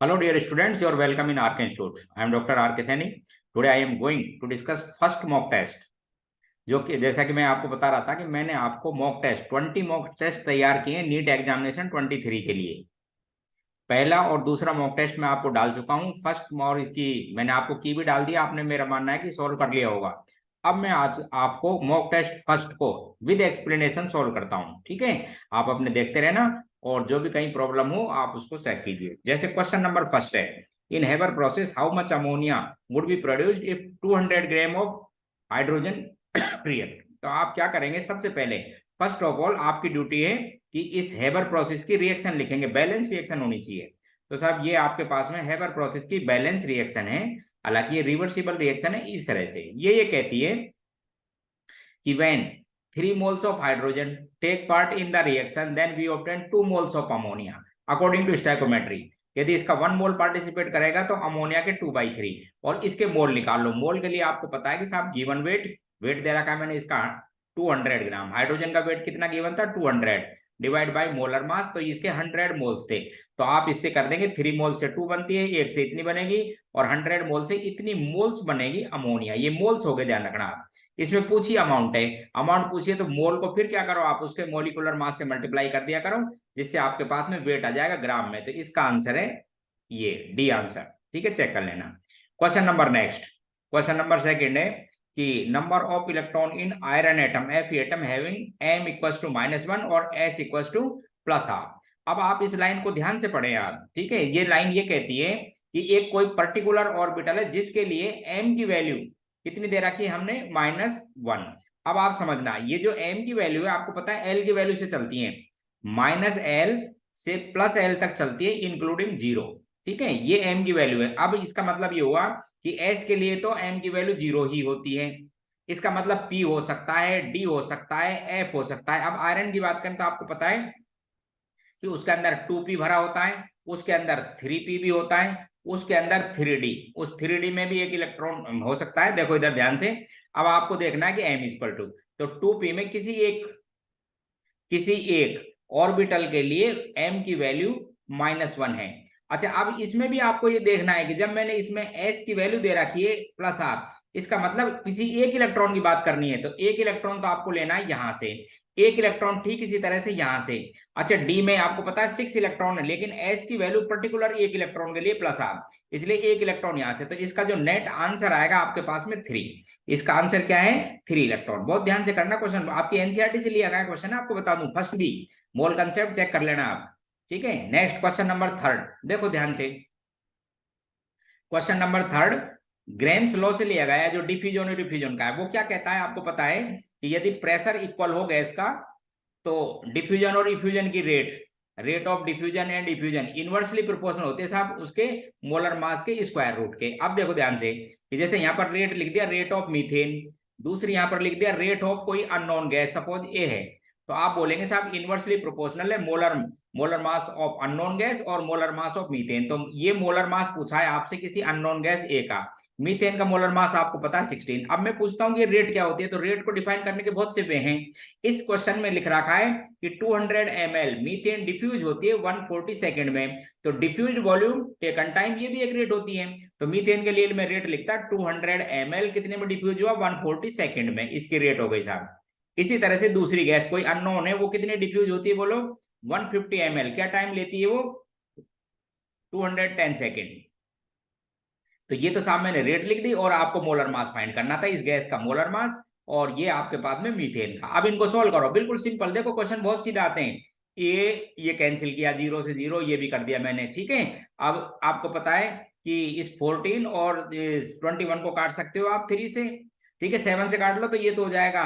Hello, dear students. You are welcome in Ark Institute. I am Dr. R. K. Saini. Today I am going to discuss first mock test. जो कि जैसा कि मैं आपको बता रहा था कि मैंने आपको मॉक टेस्ट 20 मॉक टेस्ट तैयार किए नीट एग्जामिनेशन 23 के लिए। पहला और दूसरा मॉक टेस्ट मैं आपको डाल चुका हूं। फर्स्ट और इसकी मैंने आपको की भी डाल दिया, आपने मेरा मानना है कि सॉल्व कर लिया होगा। अब मैं आज आपको मॉक टेस्ट फर्स्ट को विद एक्सप्लेनेशन सॉल्व करता हूं, ठीक है। आप अपने देखते रहना और जो भी कहीं प्रॉब्लम हो आप उसको चेक कीजिए। जैसे क्वेश्चन नंबर फर्स्ट है, in Haber process how much ammonia would be produced if 200 gram of hydrogen react. तो आप क्या करेंगे, सबसे पहले फर्स्ट ऑफ ऑल आपकी ड्यूटी है कि इस हेबर प्रोसेस की रिएक्शन लिखेंगे, बैलेंस रिएक्शन होनी चाहिए। तो साहब ये आपके पास में हेबर प्रोसेस की बैलेंस रिएक्शन है, हालांकि ये रिवर्सिबल रिएक्शन है। इस तरह से ये कहती है कि when 3 moles of hydrogen take part in the reaction then we obtain 2 moles of ammonia according to stoichiometry। यदि इसका 1 मोल पार्टिसिपेट करेगा तो अमोनिया के 2/3 और इसके मोल निकाल लो। मोल के लिए आपको पता है कि साहब गिवन वेट दे रखा है मैंने इसका 200 ग्राम। हाइड्रोजन का वेट कितना गिवन था, 200 डिवाइड बाय मोलर मास, तो इसके 100 मोल्स थे। तो आप इससे कर देंगे 3 मोल से 2 बनती है, 1 से इतनी बनेगी और 100 मोल से इतनी मोल्स बनेगी अमोनिया। ये मोल्स हो गए, ध्यान रखना। इसमें पूछिए अमाउंट है, अमाउंट पूछिए तो मोल को फिर क्या करो आप उसके मोलिकुलर मास से मल्टीप्लाई कर दिया करो, जिससे आपके पास में वेट आ जाएगा ग्राम में। तो इसका आंसर है ये डी आंसर, ठीक है, चेक कर लेना। Question number next, question number second है कि number of electron in iron atom Fe atom having m equals to -1 और s इक्वल्स टू +12। अब आप इस लाइन को ध्यान से पढ़ें आप, ठीक है। ये लाइन ये कहती है कि एक कोई पर्टिकुलर ऑर्बिटल है जिसके लिए m की वैल्यू कितनी दे रखी है हमने, -1। अब आप समझना, ये जो m की वैल्यू है आपको पता है l की वैल्यू से चलती है, -l से +l तक चलती है इंक्लूडिंग 0, ठीक है। ये m की वैल्यू है। अब इसका मतलब ये हुआ कि s के लिए तो m की वैल्यू 0 ही होती है। इसका मतलब p हो सकता है, d हो सकता है, f हो सकता है। अब आयरन की बात करें तो आपको पता है कि उसके अंदर 2p भरा होता है, उसके अंदर 3p भी होता है, उसके अंदर 3d, उस 3d में भी एक इलेक्ट्रॉन हो सकता है। देखो इधर ध्यान से, अब आपको देखना है कि m इक्वल टू, तो 2p में किसी एक ऑर्बिटल के लिए m की वैल्यू -1 है। अच्छा, अब इसमें भी आपको ये देखना है कि जब मैंने इसमें s की वैल्यू दे रखी है +r, इसका मतलब किसी एक इलेक्ट्रॉन की बात करनी है, तो एक इलेक्ट्रॉन तो आपको लेना है यहां से, एक इलेक्ट्रॉन ठीक इसी तरह से यहां से। अच्छा, डी में आपको पता है 6 इलेक्ट्रॉन है, लेकिन एस की वैल्यू पर्टिकुलर एक इलेक्ट्रॉन के लिए +r, इसलिए एक इलेक्ट्रॉन यहां से। तो इसका जो नेट आंसर आएगा आपके पास में 3। इसका आंसर क्या है, 3 इलेक्ट्रॉन। बहुत ध्यान से करना, क्वेश्चन आपकी एनसीईआरटी से लिया गया क्वेश्चन है, आपको बता दूं फर्स्ट भी मोल कंसेप्ट चेक कर लेना आप, ठीक है। नेक्स्ट क्वेश्चन नंबर थर्ड, देखो ध्यान से, क्वेश्चन नंबर थर्ड ग्रेम्स लॉ से लिया गया है, जो डिफ्यूजन और डिफ्यूजन का है। वो क्या कहता है आपको पता है कि यदि प्रेशर इक्वल हो गैस का तो डिफ्यूजन और इफ्यूजन की rate of diffusion and diffusion inversely proportional होते हैं साहब उसके मोलर मास के स्क्वायर रूट के। अब देखो ध्यान से कि जैसे यहाँ पर रेट लिख दिया रेट ऑफ मीथेन, दूसरी यहाँ पर लिख दिया रेट ऑफ कोई अननोन गैस, सपोज ए है, तो आप बोलेंगे साहब इनवर्सली प्रोपोर्शनल है molar mass of unknown gas और मोलर मास ऑफ मीथेन। तो ये मोलर मास पूछा है आपसे किसी अननोन गैस ए का, मीथेन का मोलर मास आपको पता है 16। अब मैं पूछता हूँ ये रेट क्या होती है, तो रेट को डिफाइन करने के बहुत से वे हैं। इस क्वेश्चन में लिख रखा है कि 200 ml मीथेन डिफ्यूज होती है 140 सेकंड में, तो डिफ्यूज वॉल्यूम टेकन टाइम ये भी एक रेट होती है। तो मीथेन के लिए मैं रेट लिखता 200 ml कितने में डिफ्यूज हुआ, 140 सेकंड में, इसकी रेट हो गई साहब। इसी तरह से दूसरी गैस कोई अननोन है, वो कितने डिफ्यूज होती है बोलो, 150 ml, क्या टाइम लेती है वो, 210 सेकेंड। तो ये तो साहब मैंने रेट लिख दी और आपको मोलर मास फाइंड करना था, इस गैस का मोलर मास, और ये आपके पास में मीथेन का। अब इनको सोल्व करो, बिल्कुल सिंपल, देखो क्वेश्चन बहुत सीधा आते हैं। ये कैंसिल किया, 0 से 0 ये भी कर दिया मैंने, ठीक है। अब आपको पता है कि इस 14 और 21 को काट सकते हो आप 3 से, ठीक है। 7 से काट लो तो ये तो हो जाएगा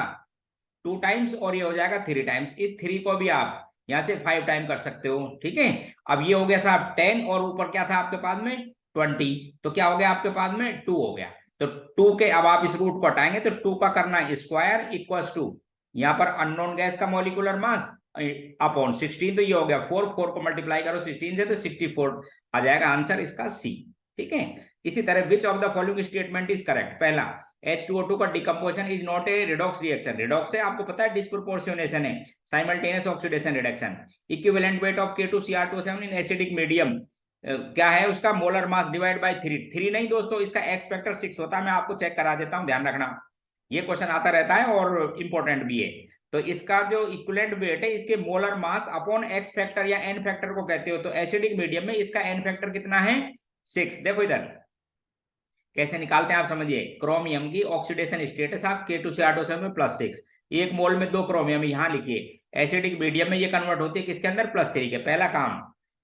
2 टाइम्स और ये हो जाएगा 3 टाइम्स। इस 3 को भी आप यहाँ से 5 टाइम कर सकते हो, ठीक है। अब ये हो गया था 10 और ऊपर क्या था आपके पास में 20, तो क्या हो गया आपके पास में 2 हो गया। तो 2 के अब आप इस रूट को हटाएंगे तो 2 का करना स्क्वायर इक्वल्स टू यहाँ पर अननोन गैस का मॉलिक्यूलर मास अपॉन 16, तो ये हो गया 4 को मल्टीप्लाई करो 16 से तो 64 आ जाएगा आंसर इसका सी, ठीक है। इसी तरह which of the following statement is correct, पहला H2O2 का decomposition is not a redox reaction, redox है आपको पता है डिस्प्रोपोर्शनेशन है, simultaneous oxidation reduction, equivalent weight of K2Cr2O7 in acidic medium, क्या है उसका मोलर मास डिवाइड बाय 3 नहीं दोस्तों, इसका एक्स फैक्टर 6 होता है। मैं आपको चेक करा देता हूं, ध्यान रखना, ये क्वेश्चन आता रहता है और इंपॉर्टेंट भी है। तो इसका जो इक्विवेलेंट वेट है इसके molar mass upon x factor या एन फैक्टर को कहते हो। तो एसिडिक मीडियम में इसका एन फैक्टर कितना है? 6। देखो इधर कैसे निकालते हैं आप समझिए। क्रोमियम की ऑक्सीडेशन स्टेटस आप K2Cr2 में +6, 1 मोल में 2 क्रोमियम यहां लिखिए। एसिडिक मीडियम में ये कन्वर्ट होती है किसके अंदर? +3 के। पहला काम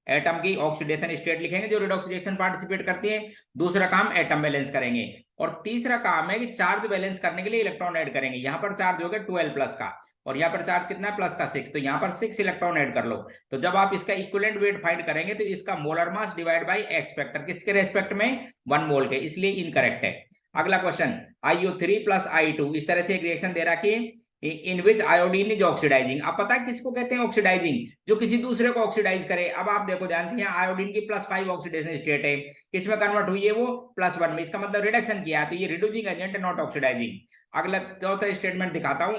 एटम की ऑक्सीडेशन स्टेट लिखेंगे जो रिडॉक्स रिएक्शन पार्टिसिपेट करती है। दूसरा काम एटम बैलेंस करेंगे। और तीसरा काम है कि चार्ज बैलेंस करने के लिए इलेक्ट्रॉन ऐड करेंगे। यहाँ पर चार्ज हो गया 12+ का, और यहाँ पर चार्ज कितना है? प्लस का 6, तो यहाँ पर 6 इलेक्ट्रॉन ऐड कर लो। तो जब आप इसका इक्विवेलेंट वेट फाइंड करेंगे तो इसका molar mass divide by x factor किसके रेस्पेक्ट में? 1 मोल के, इसलिए इनकरेक्ट है। अगला क्वेश्चन, IO3 + I2 इस तरह से एक रिएक्शन दे रखी है इन विच आयोडीन इज ऑक्सीडाइजिंग। अब पता है किसको कहते हैं ऑक्सीडाइजिंग? जो किसी दूसरे को ऑक्सीडाइज करे। अब आप देखो ध्यान से, यहाँ आयोडीन की +5 ऑक्सीडेशन स्टेट है, किसमें कन्वर्ट हुई है वो? +1 में। इसका मतलब रिडक्शन किया है, तो ये रिड्यूसिंग एजेंट नॉट ऑक्सीडाइजिंग। अगला चौथा स्टेटमेंट दिखाता हूं।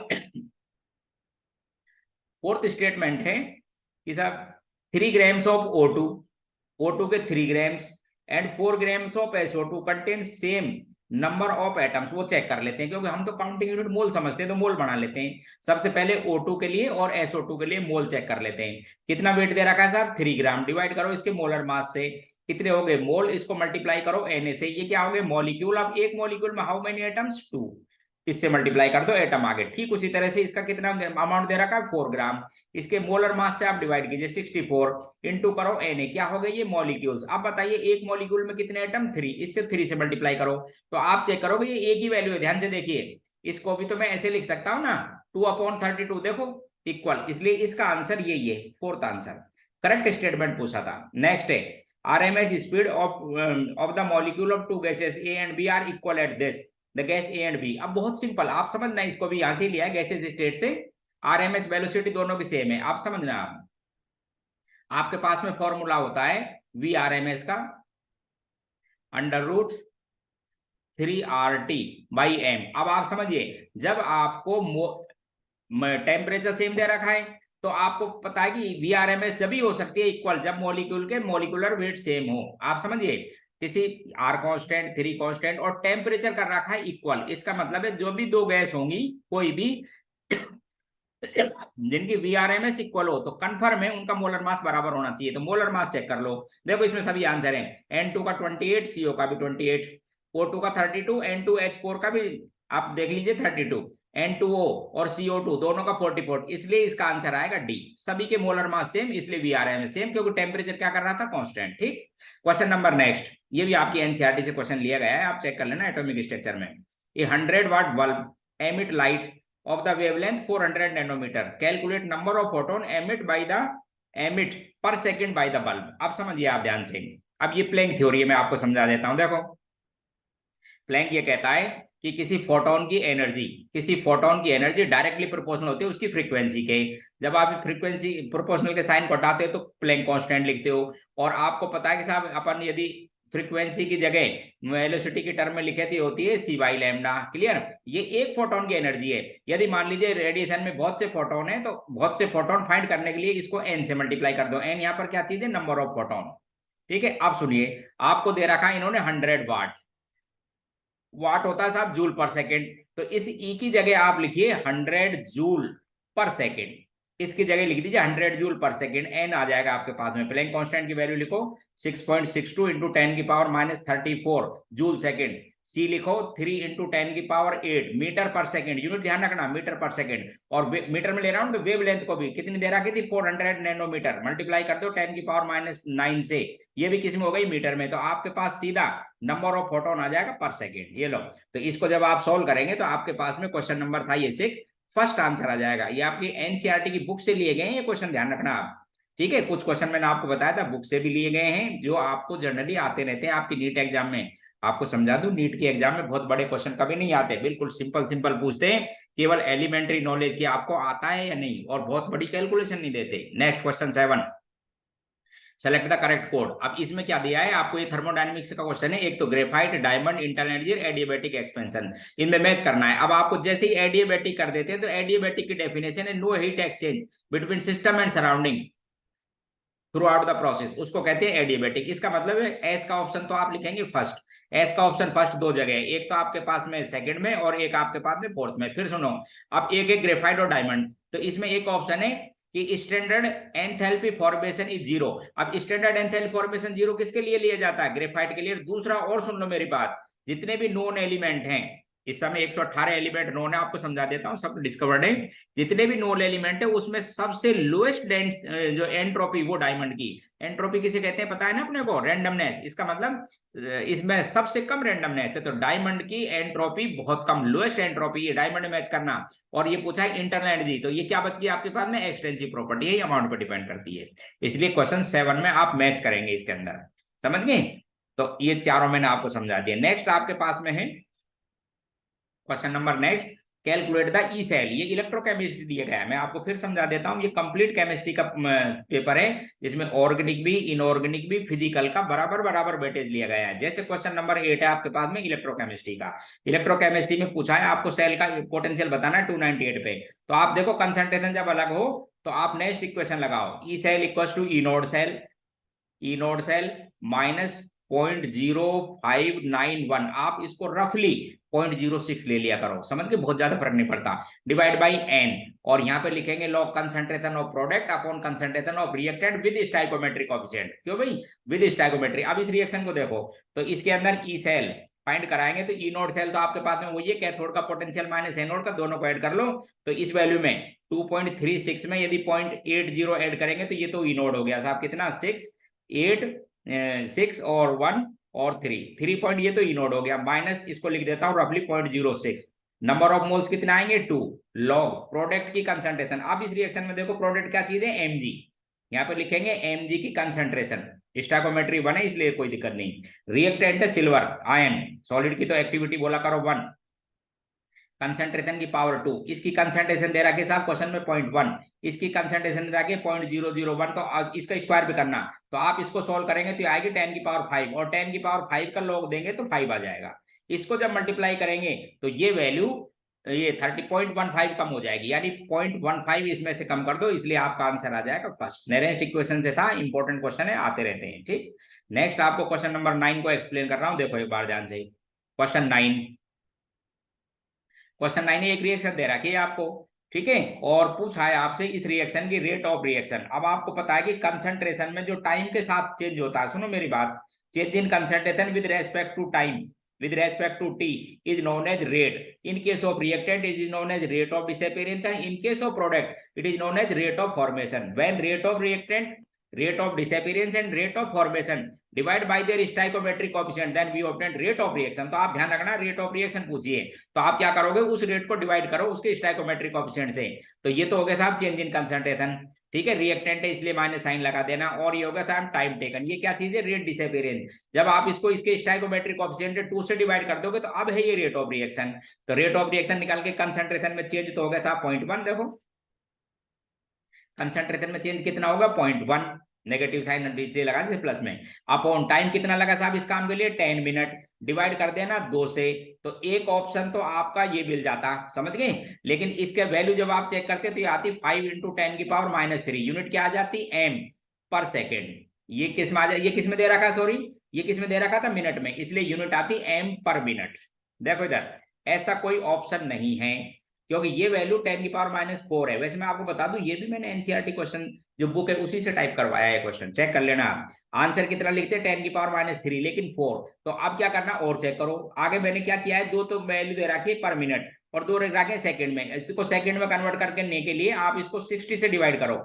फोर्थ स्टेटमेंट है कि साहब 3 ग्राम्स ऑफ O2 के 3 grams and 4 grams of SO2 contain same number of atoms. वो चेक कर लेते हैं, क्योंकि हम तो काउंटिंग यूनिट मोल समझते हैं, तो मोल बना लेते हैं। सबसे पहले O2 के लिए और SO2 के लिए मोल चेक कर लेते हैं। कितना वेट दे रखा है साहब? 3 ग्राम। डिवाइड करो इसके मोलर मास से, कितने हो गए? मोल। इसको मल्टीप्लाई करो Na से, ये क्या हो गए? मॉलिक्यूल। अब एक मॉलिक्यूल में हाउ मेनी एटम्स? 2। इससे मल्टीप्लाई कर दो, एटम आ गए। ठीक उसी तरह से इसका कितना अमाउंट दे रखा है? 4 ग्राम। इसके मोलर मास से आप डिवाइड कीजिए 64, इंटू करो Na, क्या हो गए? ये मॉलिक्यूल्स। अब बताइए एक मॉलिक्यूल में कितने एटम? 3। इससे 3 से मल्टीप्लाई करो, तो आप चेक करोगे ये एक ही वैल्यू है। ध्यान से देखिए, इसको भी तो मैं ऐसे लिख सकता हूं ना, 2/32, देखो इक्वल। इसलिए इसका आंसर यही है, फोर्थ आंसर। करेक्ट स्टेटमेंट पूछा था। नेक्स्ट है RMS speed of the molecule of 2 gases A and B are equal at this the gas A and B। अब बहुत सिंपल, आप समझना, इसको भी यहां से लिया है गैसेस स्टेट से। RMS वेलोसिटी दोनों की सेम है, आप समझना। आपके पास में फॉर्मूला होता है VRMS का √3RT/m। अब आप समझिए, जब आपको टेम्परेचर सेम दे रखा है तो आपको पता है कि VRMS जब ही हो सकती है इक्वल, जब मॉलिक्यूल के मॉलिक्यूलर वेट सेम हो। आप समझिए, किसी R कांस्टेंट, 3 कांस्टेंट और टेम्परेचर कर रखा है इक्वल। इसका मतलब है जो भी दो गैस होंगी कोई भी जिनकी VRMS इक्वल हो, तो कंफर्म है उनका मोलर मास बराबर होना चाहिए। तो मोलर मास चेक कर लो। देखो इसमें सभी आंसर हैं। N2 का 28, CO का भी 28, O2 का 32, N2H4 का भी आप देख लीजिए 32, N2O और CO2 दोनों का 44। इसलिए इसका आंसर आएगा डी। सभी के मोलर मास सेम, इसलिए VRMS सेम, क्योंकि टेम्परेचर क्या कर रहा था? कांस्टेंट। ठीक। क्वेश्चन नंबर नेक्स्ट, ये भी आपकी एनसीईआरटी से क्वेश्चन लिया गया है, आप चेक कर लेना एटॉमिक स्ट्रक्चर में। ये 100 watt bulb emit light of the wavelength 400 nanometer, calculate number of photon emit per second by the bulb। अब समझिए आप ध्यान से, अब ये प्लैंक थ्योरी है, मैं आपको समझा देता हूं। देखो प्लैंक ये कहता है कि किसी फोटोन की एनर्जी डायरेक्टली प्रोपोर्शनल होती है उसकी फ्रीक्वेंसी के। जब आप फ्रीक्वेंसी प्रोपोर्शनल के साइन को हटाते हो तो प्लैंक कांस्टेंट लिखते हो। और आपको पता है कि साहब अपन यदि फ्रीक्वेंसी की जगह वेलोसिटी की टर्म में लिखे थी होती है c/λ। क्लियर? ये एक फोटोन की एनर्जी है। यदि मान लीजिए रेडिएशन में बहुत से फोटोन है, तो बहुत से फोटोन फाइंड करने के लिए इसको n से मल्टीप्लाई कर दो। n यहाँ पर क्या चीज है? Number of photon. ठीक है। अब सुनिए, आपको दे रखा है इन्होंने 100 वाट। वाट होता है साहब जूल पर सेकेंड, तो इस ई की जगह आप लिखिए 100 जूल पर सेकेंड। इसकी जगह लिख दीजिए 100 जूल पर सेकेंड। एन आ जाएगा आपके पास में। प्लैंक कांस्टेंट की वैल्यू लिखो 6.62 इंटू 10⁻34 जूल सेकेंड। सी लिखो 3 इंटू 10⁸ मीटर पर सेकेंड। यूनिट ध्यान रखना, मीटर पर सेकेंड। और मीटर में ले रहा हूं तो वेव लेंथ को भी कितनी दे रखी थी? 400 नैनोमीटर। मल्टीप्लाई कर दो 10⁻9 से, ये भी किसी में हो गई मीटर में। तो आपके पास सीधा नंबर ऑफ फोटोन आ जाएगा पर सेकेंड। ये लो, तो इसको जब आप सोल्व करेंगे तो आपके पास में क्वेश्चन नंबर था ये 6, फर्स्ट आंसर आ जाएगा। ये आपकी एनसीईआरटी की बुक से लिए गए हैं ये क्वेश्चन, ध्यान रखना आप। ठीक है, कुछ क्वेश्चन मैंने आपको बताया था बुक से भी लिए गए हैं, जो आपको जनरली आते रहते हैं आपकी नीट एग्जाम में। आपको समझा दूं, नीट की एग्जाम में बहुत बड़े क्वेश्चन कभी नहीं आते, बिल्कुल सिंपल सिंपल पूछते हैं। केवल एलिमेंट्री नॉलेज की आपको आता है या नहीं, और बहुत बड़ी कैलकुलेशन नहीं देते। Next question 7, select the correct code. अब इसमें क्या दिया है आपको? ये थर्मोडायनेमिक्स का क्वेश्चन है। एक तो graphite, diamond, internet, adiabatic expansion, इनमें मैच करना है। अब आपको जैसे ही एडियाबैटिक कर देते हैं तो एडियाबैटिक की डेफिनेशन है no heat exchange between system and surrounding. Throughout the process, उसको कहते हैं एडियाबेटिक। इसका मतलब है एस का ऑप्शन तो आप लिखेंगे फर्स्ट, एस का ऑप्शन फर्स्ट दो जगह है, एक तो आपके पास में सेकंड में और एक आपके पास में फोर्थ में। फिर सुनो, अब एक एक ग्रेफाइट और डायमंड, तो इसमें एक ऑप्शन है कि standard enthalpy formation is zero. अब स्टैंडर्ड एंथैल्पी फॉर्मेशन जीरो किसके लिए लिया जाता है? ग्रेफाइट के लिए। दूसरा और सुन लो मेरी बात, जितने भी नोन एलिमेंट हैं इस समय 118 एलिमेंट नोन है, आपको समझा देता हूं, सब डिस्कवर्ड है। जितने भी नोन एलिमेंट है उसमें सबसे लोएस्ट जो एंट्रोपी वो डायमंड की एंट्रोपी किसे कहते हैं पता है ना अपने को? रैंडमनेस। इसका मतलब इसमें सबसे कम रैंडमनेस है, तो डायमंड की एंट्रोपी बहुत कम, लोएस्ट एंट्रोपी है डायमंड मैच करना। और ये पूछा है इंटरनल एनर्जी, तो ये क्या बच गई आपके पास में? एक्सटेंसिव प्रॉपर्टी है, अमाउंट पर डिपेंड करती है। इसलिए क्वेश्चन 7 में आप मैच करेंगे इसके अंदर, समझ गए? तो ये चारों मैंने आपको समझा दिया। नेक्स्ट आपके पास में है question number next, calculate the E cell. ये इलेक्ट्रोकेमिस्ट्री दिया गया है, मैं आपको फिर समझा देता हूं। ये कंप्लीट केमिस्ट्री का पेपर है, जिसमें ऑर्गेनिक भी इनऑर्गेनिक भी फिजिकल का बराबर बराबर वेटेज लिया गया है। जैसे क्वेश्चन नंबर 8 है आपके पास में इलेक्ट्रोकेमिस्ट्री का, इलेक्ट्रोकेमिस्ट्री में पूछा है आपको सेल का पोटेंशियल बताना है 298 पे। तो आप देखो कंसंट्रेशन जब अलग हो तो आप नेक्स्ट इक्वेशन लगाओ, E cell equal to E nought cell, E nought cell minus 0.0591, आप इसको रफली 0.06 ले लिया करो, समझ के, बहुत ज्यादा फर्क नहीं पड़ता, डिवाइड बाई एन। और यहाँ पे लिखेंगे log concentration of product upon concentration of reactant with stoichiometric coefficient. क्यों भाई? With stoichiometry. अब इस रिएक्शन को देखो, तो इसके अंदर ई सेल फाइंड कराएंगे, तो ई नोड सेल तो आपके पास में वही है, कैथोड का पोटेंशियल माइनस एनोड का, दोनों को ऐड कर लो। तो इस वैल्यू में 2.36 में यदि 0.80 ऐड करेंगे तो ये तो ई नोड हो गया साहब, कितना? 6 और 1 और 3 पॉइंट, ये तो इनोड हो गया, माइनस इसको लिख देता हूं रफली 0.06। नंबर ऑफ मोल्स कितना आएंगे? 2 लॉग प्रोडक्ट की कंसंट्रेशन। अब इस रिएक्शन में देखो प्रोडक्ट क्या चीज है? एमजी। यहाँ पे लिखेंगे एमजी की कंसंट्रेशन, स्टोइकोमेट्री 1 है इसलिए कोई दिक्कत नहीं। रिएक्टेंट है सिल्वर आयन, सॉलिड की तो एक्टिविटी बोला करो 1, कंसंट्रेशन की पावर 2, इसकी कंसंट्रेशन दे रखी साहब क्वेश्चन में 0.1, इसकी कंसंट्रेशन दे रखी 0.001, तो इसका स्क्वायर भी करना, तो आप इसको सोल्व करेंगे तो आएगी 10 की पावर 5, और 10 की पावर 5 का लॉग देंगे तो 5 आ जाएगा। इसको जब मल्टीप्लाई करेंगे तो ये वैल्यू ये 30.15 कम हो जाएगी, यानी 0.15 इसमें से कम कर दो, इसलिए आपका आंसर आ जाएगा फर्स्ट। नेक्स्ट इक्वेशन से था, इंपॉर्टेंट क्वेश्चन है, आते रहते हैं, ठीक। नेक्स्ट आपको क्वेश्चन नंबर 9 को एक्सप्लेन कर रहा हूं, देखो एक बार ध्यान से। क्वेश्चन 9, क्वेश्चन 9 एक रिएक्शन दे रखी है आपको, ठीक है, और पूछा है आपसे इस रिएक्शन की रेट ऑफ रिएक्शन। अब आपको पता है कि कंसंट्रेशन में जो टाइम के साथ चेंज होता है, सुनो मेरी बात, change in concentration with respect to time, with respect to t is known as rate. In case of reactant it is known as rate of disappearance, and in case of product it is known as rate of formation. When rate of reactant, rate of disappearance and rate of formation divide by their stoichiometric coefficient, then we obtain rate of reaction. तो आप ध्यान रखना, rate of reaction पूछिए तो आप क्या करोगे? उस रेट को डिवाइड करो उसके स्टाइकोमेट्रिक कोएफिशिएंट से। तो ये तो हो गया साहब चेंज इन कंसंट्रेशन, ठीक है, रिएक्टेंट है इसलिए माइनस साइन लगा देना। और ये होगा था टाइम टेकन, ये क्या चीज है? Rate disappearance. जब आप इसको इसके स्टाइकोमेट्रिक कोएफिशिएंट 2 से डिवाइड कर दोगे तो अब है ये रेट ऑफ रिएक्शन। तो रेट ऑफ रिएक्शन निकाल के कंसंट्रेशन में चेंज तो हो गया था 0.1, देखो कंसंट्रेशन में चेंज कितना होगा? 0.1, नेगेटिव साइन इसलिए लगा दे प्लस में, अपॉन टाइम कितना लगा साहब इस काम के लिए? 10 मिनट, डिवाइड कर देना 2 से, तो एक ऑप्शन तो आपका ये मिल जाता, समझ गए। लेकिन इसके वैल्यू जब आप चेक करते तो ये आती 5 × 10 की पावर -3, यूनिट क्या आ जाती? एम पर सेकेंड। ये किस में आ जाए? ये किस में दे रखा? सॉरी, ये किस में दे रखा था? मिनट में, इसलिए यूनिट आती एम पर मिनट। देखो इधर ऐसा कोई ऑप्शन नहीं है, क्योंकि ये वैल्यू 10 की पावर -4 है। वैसे मैं आपको बता दूं ये भी मैंने एनसीईआरटी क्वेश्चन जो बुक है उसी से टाइप करवाया है, क्वेश्चन चेक कर लेना आप। आंसर कितना लिखते हैं? 10 की पावर -3, लेकिन 4। तो अब क्या करना और चेक करो। आगे मैंने क्या किया है? 2 तो वैल्यू दे रखी है पर मिनट और 2 रखे हैं सेकंड में, इसको सेकंड में कन्वर्ट करने के लिए आप इसको 60 से डिवाइड करो,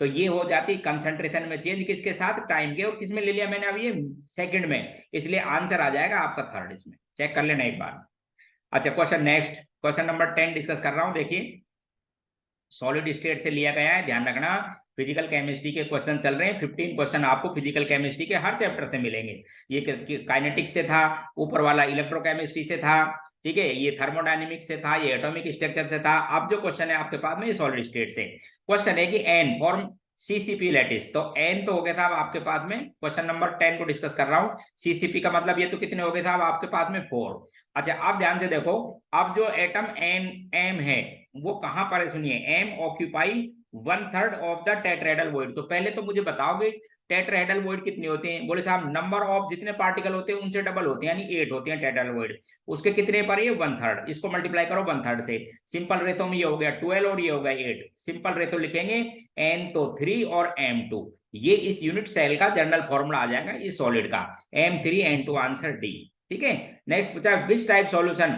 तो ये हो जाती कंसंट्रेशन में चेंज किसके साथ? टाइम के। और किसमें ले लिया मैंने? अब ये सेकंड में, इसलिए आंसर आ जाएगा आपका थर्ड। इसमें चेक कर लेना एक बार। अच्छा question next, question number 10 discuss कर रहा हूं। देखिए सॉलिड स्टेट से लिया गया है, ध्यान रखना फिजिकल केमिस्ट्री के क्वेश्चन चल रहे हैं। 15 क्वेश्चन आपको फिजिकल केमिस्ट्री के हर चैप्टर से मिलेंगे। ये काइनेटिक्स से था, ऊपर वाला इलेक्ट्रोकेमिस्ट्री से था, ठीक है, ये थर्मोडायनेमिक्स से था, ये एटॉमिक स्ट्रक्चर से था। अब जो क्वेश्चन है आपके पास में ये सॉलिड स्टेट से क्वेश्चन है कि एन फॉर्म सीसीपी लैटिस। तो एन तो हो गया था आपके पास में, क्वेश्चन नंबर 10 को डिस्कस कर रहा हूं। सीसीपी का मतलब ये तो कितने हो गए साहब आपके पास में? 4। अच्छा आप ध्यान से देखो, अब जो एटम एन एम है वो कहां पर है? सुनिए, M occupy 1/3 of the tetrahedral void. तो पहले तो मुझे बताओगे टेट्राहेड्रल वॉइड कितने होते हैं? बोले साहब नंबर ऑफ जितने पार्टिकल होते हैं उनसे डबल होते हैं, यानी 8 होते हैं टेट्राहेड्रल वॉइड। उसके कितने पर ये 1/3, इसको मल्टीप्लाई करो 1/3 से। सिंपल रेथो में ये हो गया 12 और ये हो गया 8। सिंपल रेथो लिखेंगे n तो 3 और m2, ये इस यूनिट सेल का जनरल फॉर्मूला आ जाएगा इस सॉलिड का, m3n2, आंसर डी। ठीक है। नेक्स्ट पूछा which type solution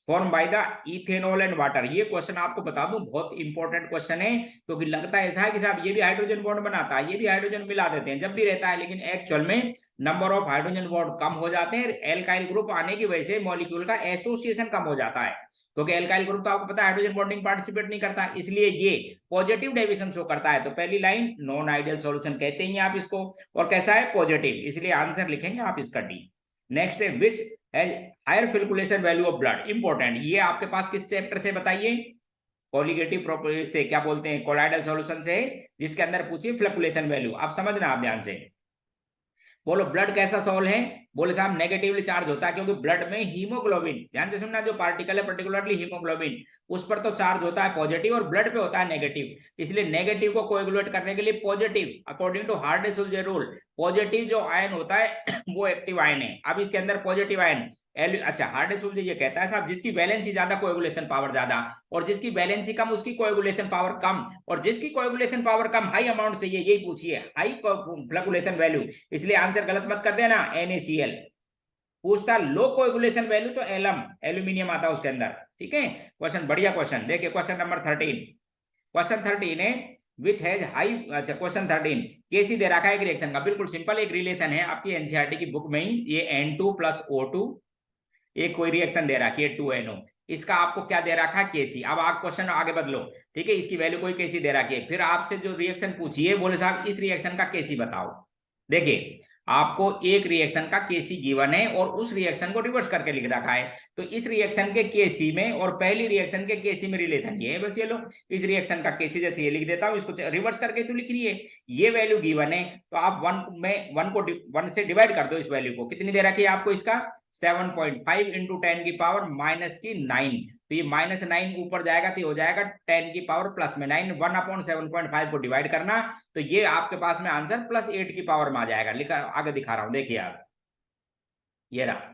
form by the ethanol and water. ये क्वेश्चन आपको बता दूं बहुत इंपॉर्टेंट क्वेश्चन है, क्योंकि लगता है ऐसा है कि साहब ये भी हाइड्रोजन बॉन्ड बनाता है, ये भी हाइड्रोजन मिला देते हैं, जब भी रहता है, लेकिन एक्चुअल में नंबर ऑफ हाइड्रोजन बॉन्ड कम हो जाते हैं। एल्काइल ग्रुप आने की वजह से मॉलिक्यूल का एसोसिएशन कम हो जाता है, क्योंकि एल्काइल ग्रुप तो आपको पता है हाइड्रोजन बॉन्डिंग पार्टिसिपेट नहीं करता, इसलिए ये पॉजिटिव डेविएशन शो करता है। तो पहली लाइन नॉन आइडियल सॉल्यूशन कहते हैं आप इसको, और कैसा है? पॉजिटिव, इसलिए आंसर लिखेंगे आप इसका डी। नेक्स्ट है which has higher flocculation value of blood. Important, ये आपके पास किस चैप्टर से बताइए? कोलिगेटिव प्रॉपर्टी से, क्या बोलते हैं, कोलाइडल सॉल्यूशन से, जिसके अंदर पूछिए फ्लक्चुएशन वैल्यू। आप समझना आप ध्यान से। बोलो ब्लड कैसा सॉल्व है? बोले साहब नेगेटिवली चार्ज होता है, क्योंकि ब्लड में हीमोग्लोबिन, ध्यान से सुनना, जो पार्टिकल है पर्टिकुलरली हीमोग्लोबिन, उस पर तो चार्ज होता है पॉजिटिव और ब्लड पे होता है नेगेटिव। इसलिए नेगेटिव को कोएगुलेट करने के लिए positive, according to Hardy Schulze rule, positive जो आयन होता है वो एक्टिव आयन है। अब इसके अंदर पॉजिटिव आयन अच्छा हार्डे-सुलजे ये कहता है साहब जिसकी वैलेंसी ज्यादा कोएगुलेशन पावर ज्यादा, और जिसकी वैलेंसी कम उसकी कोएगुलेशन पावर कम, और जिसकी कोएगुलेशन पावर कम हाई अमाउंट चाहिए, यही पूछिए हाई फ्लक्चुएशन वैल्यू। इसलिए आंसर गलत मत कर देना, NaCl। पूछता लो कोएगुलेशन वैल्यू तो एलम, एल्यूमिनियम आता है उसके अंदर। ठीक है, क्वेश्चन बढ़िया क्वेश्चन। देखिए क्वेश्चन नंबर 13, क्वेश्चन 13 है विच हैज हाई, अच्छा क्वेश्चन 13 केसी दे रखा है एक रिएक्शन का, बिल्कुल सिंपल एक रिलेशन है आपकी एनसीईआरटी की बुक में ही, ये N2 + O2, एक कोई रिएक्शन दे रखी है 2NO, इसका आपको क्या दे रखा है? केसी। अब आप क्वेश्चन आगे बदलो, ठीक है, इसकी वैल्यू कोई केसी दे रखी है, फिर आपसे जो रिएक्शन पूछिए, बोले साहब इस रिएक्शन का केसी बताओ। देखिए आपको एक रिएक्शन का केसी गिवन है और उस रिएक्शन को रिवर्स करके लिख रखा है, तो इस रिएक्शन के केसी में और पहली रिएक्शन के केसी में रिलेशन ये है, बस ये लो इस रिएक्शन का केसी, जैसे ये लिख देता हूं, इसको रिवर्स करके तो लिख रही है, ये वैल्यू गिवन है, तो आप 1 से डिवाइड कर दो इस वैल्यू को। कितनी दे रखी है आपको? इसका 7.5 इंटू 10 की पावर -9, तो ये -9 ऊपर जाएगा तो हो जाएगा 10 की पावर +9, 1/7.5 को डिवाइड करना, तो ये आपके पास में आंसर +8 की पावर में आ जाएगा। लिखा आगे दिखा रहा हूं, देखिए आप, ये रहा,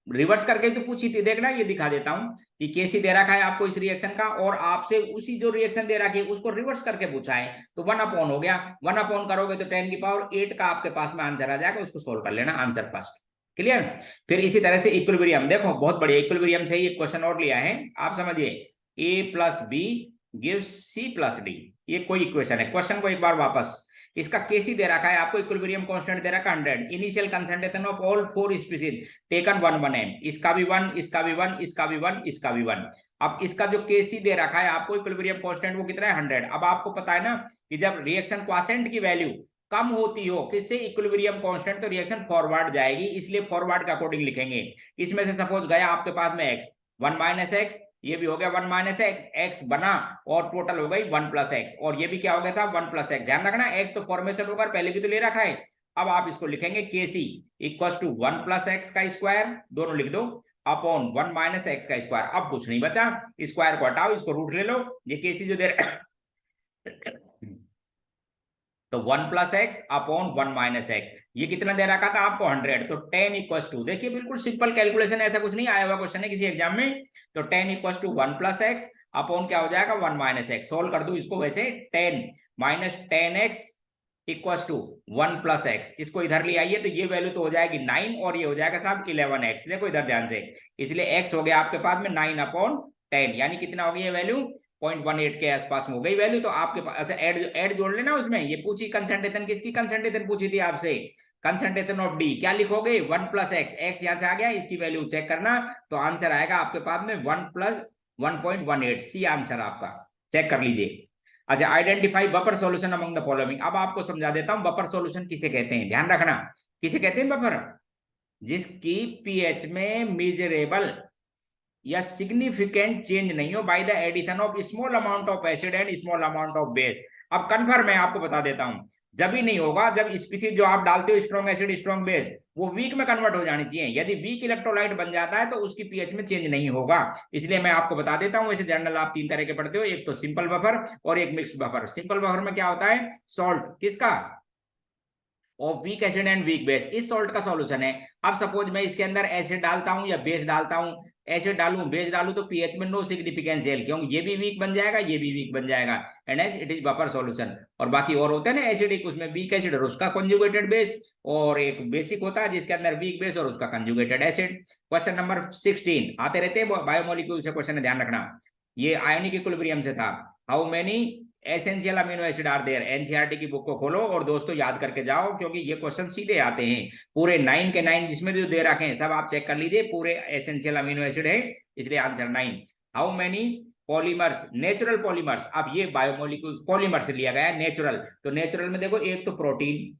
रिवर्स करके तो पूछी थी, देखना ये दिखा देता हूं कि केसी दे रखा है आपको इस रिएक्शन का, और आपसे उसी जो रिएक्शन दे रखी है उसको रिवर्स करके पूछा है, तो 1/, हो गया, 1/ करोगे तो 10 की पावर 8 का आपके पास में आंसर आ जाएगा, उसको सोल्व कर लेना, आंसर फर्स्ट। क्लियर? फिर इसी तरह से इक्विलिब्रियम, देखो बहुत बढ़िया, इक्विलिब्रियम से ये क्वेश्चन और लिया है, आप समझिए, A + B gives C + D, ये कोई इक्वेशन है। क्वेश्चन को एक बार वापस, इसका केसी दे रखा है आपको, इक्विलिब्रियम कांस्टेंट दे रखा है 100, initial concentration of all 4 species taken 1/m, इसका भी 1, इसका भी 1, इसका भी 1, इसका भी 1। अब इसका जो केसी दे रखा है आपको इक्विलिब्रियम कांस्टेंट, वो कितना है? 100। अब आपको पता है ना कि जब रिएक्शन क्वोशिएंट की वैल्यू कम होती हो किससे? इक्विलिब्रियम कांस्टेंट, तो रिएक्शन फॉरवर्ड जाएगी, इसलिए फॉरवर्ड के अकॉर्डिंग लिखेंगे। इसमें से सपोज गया आपके पास में x, 1 - x, ये भी हो गया 1 - x, x बना और टोटल हो गई 1 + x, और ये भी क्या हो गया था? 1 + x। ध्यान रखना x तो फॉर्मेशन होकर पहले भी तो ले रखा है। अब आप इसको लिखेंगे केसी = 1 + x का स्क्वायर, दोनों लिख दो, अपॉन 1 - x का स्क्वायर। अब कुछ नहीं बचा, स्क्वायर को हटाओ, इसको रूट ले लो, ये केसी जो दे तो 1 + x अपॉन 1 - x, ये कितना दे रखा था आपको? 100। तो 10 = देखिए बिल्कुल सिंपल कैलकुलेशन, ऐसा कुछ नहीं आया हुआ क्वेश्चन है किसी एग्जाम में। तो 10 = 1 + x अपॉन क्या हो जाएगा? 1 - x। सोल्व कर दू इसको, वैसे 10 - 10x = 1 + x, इसको इधर ले आइए तो ये वैल्यू तो हो जाएगी 9, और ये हो जाएगा साहब 11x। देखो इधर ध्यान से, इसलिए x हो गया आपके पास में 9/10, यानी कितना हो गया ये वैल्यू? 0.18 के आसपास में हो गई वैल्यू। तो आपके पास अच्छा ऐड जोड़ लेना उसमें, ये पूछी कंसंट्रेशन, किसकी कंसंट्रेशन पूछी थी आपसे? Concentration of D. क्या लिखोगे? 1 + x, x यहां से आ गया, इसकी वैल्यू चेक करना, तो आंसर आएगा आपके पास में 1 + 1.18, सी आंसर आपका, चेक कर लीजिए। अच्छा, identify buffer solution among the following. अब आपको समझा देता हूं बफर सॉल्यूशन किसे कहते हैं, ध्यान रखना, किसे कहते हैं बफर? जिसकी पीएच में मेजरेबल या सिग्निफिकेंट चेंज नहीं हो by the addition of small amount of acid and small amount of base. अब कन्फर्म है, आपको बता देता हूं, जब भी नहीं होगा जब स्पीसीज जो आप डालते हो स्ट्रॉन्ग एसिड स्ट्रॉन्ग बेस वो वीक में कन्वर्ट हो जानी चाहिए। यदि वीक इलेक्ट्रोलाइट बन जाता है तो उसकी पीएच में चेंज नहीं होगा। इसलिए मैं आपको बता देता हूं, वैसे जनरल आप 3 तरह के पढ़ते हो, एक तो सिंपल बफर और एक मिक्स बफर। सिंपल बफर में क्या होता है, सॉल्ट किसका, of weak acid and weak base, इस सॉल्ट का सॉल्यूशन है। अब सपोज मैं इसके अंदर एसिड डालता हूं या बेस डालता हूं, एसिड डालूं बेस डालूं तो पीएच में नो सिग्निफिकेंस एल, क्योंकि ये भी वीक बन जाएगा ये भी वीक बन जाएगा, and as it is buffer solution. और बाकी और होते हैं ना एसिडिक, उसमें वीक एसिड और उसका कंजुगेटेड बेस, और एक बेसिक होता है जिसके अंदर वीक बेस और उसका कंजुगेटेड एसिड। क्वेश्चन नंबर 16 आते रहते हैं बायोमोलिक्यूल से क्वेश्चन, ध्यान रखना, ये आयोनिक इक्विलिब्रियम से था। How many essential amino acid are there, NCERT की बुक को खोलो और दोस्तों याद करके जाओ, क्योंकि ये क्वेश्चन सीधे आते हैं पूरे 9 के 9 जिसमें जो दे रखे हैं सब आप चेक कर लीजिए, पूरे एसेंशियल अमीनो एसिड है, इसलिए answer 9। How many polymers, natural polymers, अब ये बायोमोलिक्यूल्स पॉलीमर से लिया गया है नेचुरल, तो नेचुरल में देखो एक तो प्रोटीन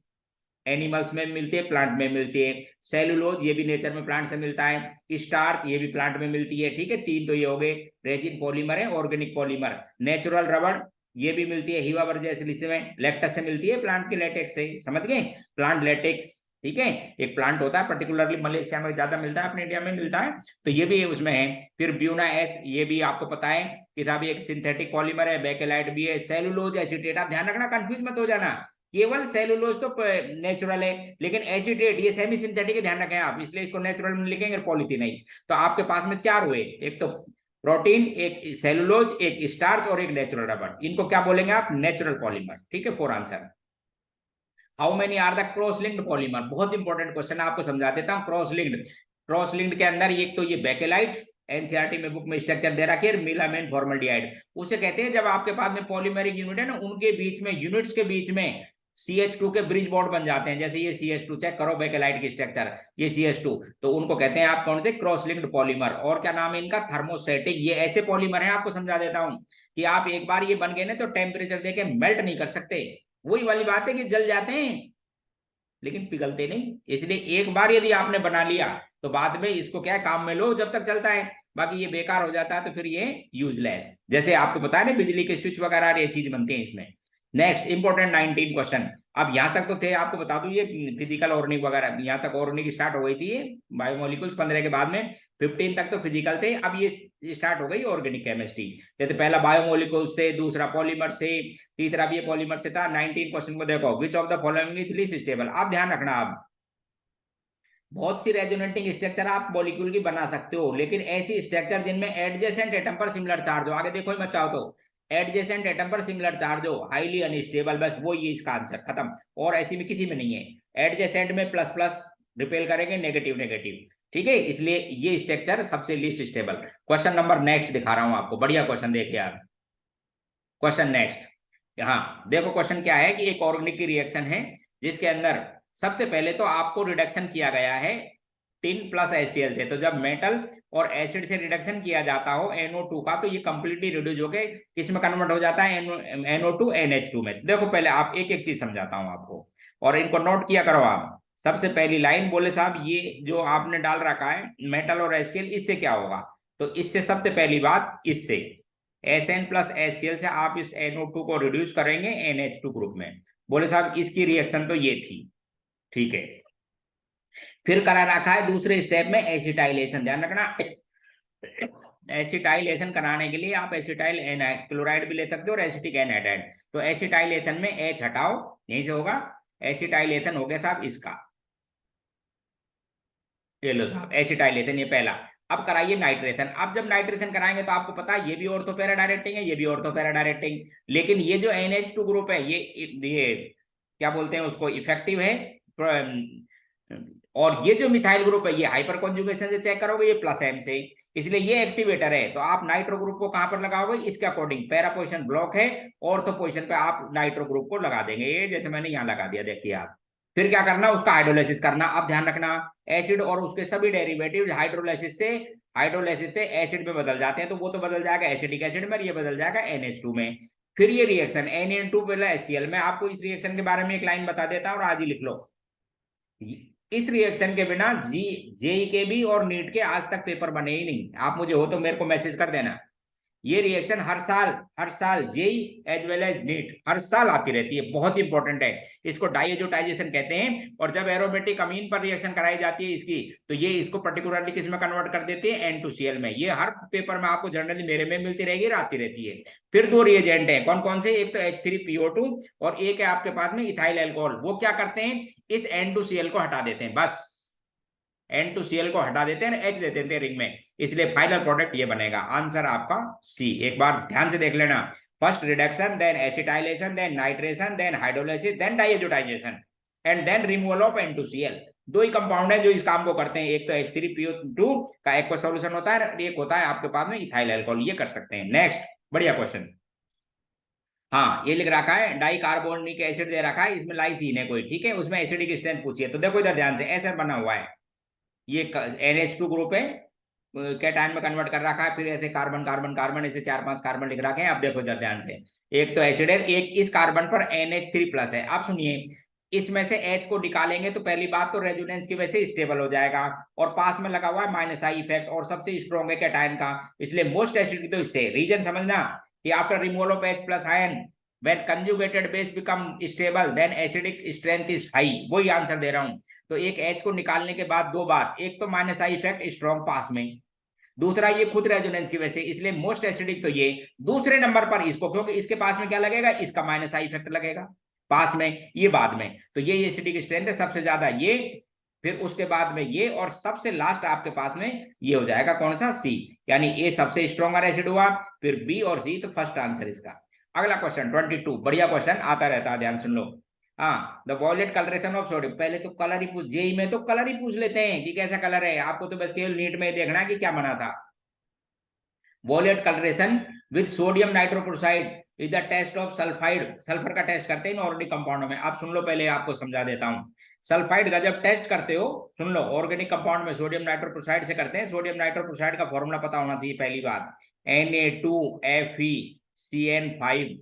एनिमल्स में मिलती है, प्लांट में मिलती है, सेलुलोज ये भी नेचर में प्लांट से मिलता है, स्टार्च ये भी प्लांट में मिलती है, ठीक है, 3 तो ये हो गए। रेजिन पॉलीमर है, ऑर्गेनिक पॉलीमर, नेचुरल रबड़ ये भी मिलती है हीवा वर्जिया में, लैक्टस से मिलती है, प्लांट के लेटेक्स से, समझ गए, प्लांट लेटेक्स, ठीक है, एक प्लांट होता है पर्टिकुलरली मलेशिया में ज्यादा मिलता है, अपने इंडिया में मिलता है, तो ये भी उसमें है। फिर ब्यूना एस ये भी आपको पता है कि था भी एक सिंथेटिक पॉलीमर है, बेकेलाइट भी है, सेलुलोज एसीटेट, आप ध्यान रखना कंफ्यूज मत हो जाना, केवल सेलुलोज तो नेचुरल है, लेकिन एसीटेट ये सेमी सिंथेटिक है, ध्यान रखें आप, इसलिए इसको नेचुरल में लिखेंगे, पॉलीथीन नहीं। तो आपके पास में 4 हुए, एक तो प्रोटीन, एक सेलुलोज, एक स्टार्च और एक नेचुरल रबड़, इनको क्या बोलेंगे आप, नेचुरल पॉलीमर, ठीक है, 4 answer. How many are the cross linked polymer, बहुत इंपॉर्टेंट क्वेश्चन है, आपको समझा देता हूं। क्रॉस लिंक्ड के अंदर एक तो ये बेकेलाइट, एनसीईआरटी में बुक में स्ट्रक्चर दे रखी है, मिलामेन फॉर्मल्डिहाइड, उसे कहते हैं जब आपके पास में पॉलीमेरिक यूनिट है ना, उनके बीच में यूनिट्स के बीच में CH2 के ब्रिज बॉन्ड बन जाते हैं, जैसे ये CH2 चेक करो बेकेलाइट की स्ट्रक्चर, ये CH2, तो उनको कहते हैं आप कौन से, क्रॉस लिंक्ड पॉलीमर। और क्या नाम है इनका, थर्मोसेटिक, ये ऐसे पॉलीमर है, आपको समझा देता हूं कि आप एक बार ये बन गए ना तो टेम्परेचर देके मेल्ट नहीं कर सकते, वही वाली बात है कि जल जाते हैं लेकिन पिघलते नहीं, इसलिए एक बार यदि आपने बना लिया तो बाद में इसको क्या है, काम में लो जब तक चलता है, बाकी ये बेकार हो जाता है तो फिर ये यूजलेस, जैसे आपको पता है ना बिजली के स्विच वगैरह ये चीज बनते हैं इसमें। नेक्स्ट इंपॉर्टेंट 19 क्वेश्चन, अब यहां तक तो थे, आपको बता दूं ये फिजिकल ऑर्गेनिक वगैरह, यहाँ तक ऑर्गेनिक स्टार्ट हो गई थी, बायोमोलिक्यूल्स 15 के बाद में 15 तक तो फिजिकल थे, अब ये स्टार्ट हो गई ऑर्गेनिक केमिस्ट्री, जैसे पहला बायोमोलिक्यूल्स से, दूसरा पॉलीमर से, तीसरा भी ये पॉलीमर से था। 19 क्वेश्चन को देखो, which of the following is least stable, आप ध्यान रखना, आप बहुत सी रेजोनेटिंग स्ट्रक्चर आप मॉलिक्यूल की बना सकते हो, लेकिन ऐसी स्ट्रक्चर जिनमें एडजेसेंट एटम पर सिमिलर चार्ज हो, आगे देखो ही मत चाहो तो, एडजेसेंट एटम पर सिमिलर चार्ज हो, हाईली अनस्टेबल, बस वो ये इसका आंसर खत्म, और ऐसी में किसी में नहीं है। एडजेसेंट में प्लस प्लस रिपेल करेंगे, नेगेटिव नेगेटिव, ठीक है, इसलिए ये स्ट्रक्चर सबसे least stable. Question number next दिखा रहा हूं आपको, बढ़िया क्वेश्चन देखिए आप, क्वेश्चन नेक्स्ट, हाँ देखो क्वेश्चन क्या है कि एक ऑर्गेनिक की रिएक्शन है जिसके अंदर सबसे पहले तो आपको रिडक्शन किया गया है टिन प्लस HCl से, तो जब मेटल और एसिड से रिडक्शन किया जाता हो NO2 का, तो ये कंप्लीटली रिड्यूस होके किसमें कन्वर्ट हो जाता है, NO2 NH2 में। देखो पहले आप एक एक चीज समझाता हूं आपको और इनको नोट किया करो आप। सबसे पहली लाइन बोले साहब, ये जो आपने डाल रखा है मेटल और HCl, इससे क्या होगा, तो इससे सबसे पहली बात, इससे Sn प्लस HCl से आप इस NO2 को रिड्यूस करेंगे NH2 ग्रुप में, बोले साहब इसकी रिएक्शन तो ये थी, ठीक है। फिर करा रखा है दूसरे स्टेप में एसिटाइलेशन, ध्यान रखना, एसिटाइलेशन कराने के लिए आप एसिटाइल एनाइड क्लोराइड भी ले सकते हो और एसिटिक एनहाइड्राइड, तो एसिटाइलेशन में H हटाओ, यहीं से होगा, एसिटाइलेशन हो गया साहब इसका, ये लो साहब एसिटाइलेशन, ये पहला। अब कराइए नाइट्रेशन, अब जब नाइट्रेशन कराएंगे तो आपको पता है ये भी ऑर्थो पैरा डायरेक्टिंग है, ये भी ऑर्थो पैरा डायरेक्टिंग, लेकिन ये जो NH2 ग्रुप है ये क्या बोलते हैं उसको, इफेक्टिव है, और ये जो मिथाइल ग्रुप है ये हाइपर कॉन्जुगेशन से चेक करोगे ये प्लस M से, इसलिए ये एक्टिवेटर है, तो आप नाइट्रो ग्रुप को कहां पर लगाओगे, इसके अकॉर्डिंग, पैरा पोजिशन ब्लॉक है, ऑर्थो पोजिशन पे आप नाइट्रो ग्रुप को लगा देंगे, ये जैसे मैंने यहाँ लगा दिया, देखिए आप। फिर क्या करना, उसका हाइड्रोलाइसिस करना, अब ध्यान रखना, एसिड और उसके सभी डेरिवेटिव हाइड्रोलाइसिस से एसिड में बदल जाते हैं, तो वो तो बदल जाएगा एसिडिक एसिड में, ये बदल जाएगा NH2 में। फिर ये रिएक्शन Na2 प्लस HCl, मैं आपको इस रिएक्शन के बारे में एक लाइन बता देता हूं और आज ही लिख लो, इस रिएक्शन के बिना जेई के भी और नीट के आज तक पेपर बने ही नहीं, आप मुझे हो तो मेरे को मैसेज कर देना, ये रिएक्शन हर साल JEE as well as NEET हर साल आती रहती है, बहुत इंपॉर्टेंट है। इसको डाइएजोटाइजेशन कहते हैं। और जब एरोमेटिक अमीन पर रिएक्शन कराई जाती है इसकी, तो ये इसको पर्टिकुलरली किस में कन्वर्ट कर देते हैं, N2Cl में। ये हर पेपर में आपको जनरली मेरे में मिलती रहेगी, आती रहती है। फिर दो रिएजेंट है, कौन कौन से, एक तो H3PO2 और एक है आपके पास में इथाइल अल्कोहल। वो क्या करते हैं, इस N2Cl को हटा देते हैं, बस N2Cl को हटा देते हैं, H दे देते हैं रिंग में, इसलिए फाइनल प्रोडक्ट ये बनेगा। आंसर आपका सी। एक बार ध्यान से देख लेना, first reduction, then acetylation, then nitration, then hydrolysis, then diazotization and then removal of N2Cl। दो ही कंपाउंड है जो इस काम को करते हैं, एक तो H3PO2 का एक्वा सॉल्यूशन होता है, एक होता है आपके पास में इथाइल अल्कोहल। ये कर सकते हैं। नेक्स्ट, बढ़िया क्वेश्चन। हाँ, ये लिख रखा है डाई कार्बोनिक एसिड दे रखा है, इसमें लाइसीन है कोई, ठीक है, उसमें एसिडिक स्ट्रेंथ पूछिए। तो देखो इधर ध्यान से, ऐसे बना हुआ है, ये NH2 ग्रुप है, कैटायन में कन्वर्ट कर रखा है, फिर ऐसे कार्बन कार्बन कार्बन, ऐसे 4-5 कार्बन लिख रखे हैं। अब देखो इधर ध्यान से, एक तो एसिड है, एक इस कार्बन पर NH3+ है। आप सुनिए, इसमें से H को निकालेंगे तो पहली बात तो रेजोनेंस की वजह से स्टेबल हो जाएगा, और पास में लगा हुआ है माइनस आई इफेक्ट, और सबसे स्ट्रॉन्ग है कैटायन का, इसलिए मोस्ट एसिडिक तो इससे। रीजन समझना कि after removal of H+ ion when conjugated base become stable then acidic strength is high। वही आंसर दे रहा हूं। तो एक H को निकालने के बाद दो बात, एक तो माइनस आई इफेक्ट स्ट्रॉन्ग पास में, दूसरा ये खुद रेजोनेंस की वजह से, इसलिए मोस्ट एसिडिक तो ये। दूसरे नंबर पर इसको, क्योंकि इसके पास में क्या लगेगा, इसका माइनस आई इफेक्ट लगेगा पास में, ये बाद में। तो ये एसिडिक स्ट्रेंथ है सबसे ज्यादा ये, फिर उसके बाद में ये, और सबसे लास्ट आपके पास में ये हो जाएगा कौन सा, सी। यानी ए सबसे स्ट्रॉन्गर एसिड हुआ, फिर बी और सी, तो फर्स्ट आंसर इसका। अगला क्वेश्चन 22, बढ़िया क्वेश्चन आता रहता है, ध्यान सुन लो। हाँ, the violet coloration of sodium. पहले तो कलर ही पूछ, जेई में तो कलर ही पूछ लेते हैं कि कैसा कलर है, आपको तो बस केवल नीट में देखना है कि क्या बना था। Violet colouration with sodium nitrochloride is the test of sulphide. Sulphur का टेस्ट करते हैं ऑर्गेनिक कंपाउंड में। आप सुन लो, पहले आपको समझा देता हूं। सल्फाइड का जब टेस्ट करते हो, सुन लो, ऑर्गेनिक कंपाउंड में सोडियम नाइट्रोक्लोराइड से करते हैं। सोडियम नाइट्रोक्लोराइड का फॉर्मूला पता होना चाहिए पहली बात, Na2FeCN5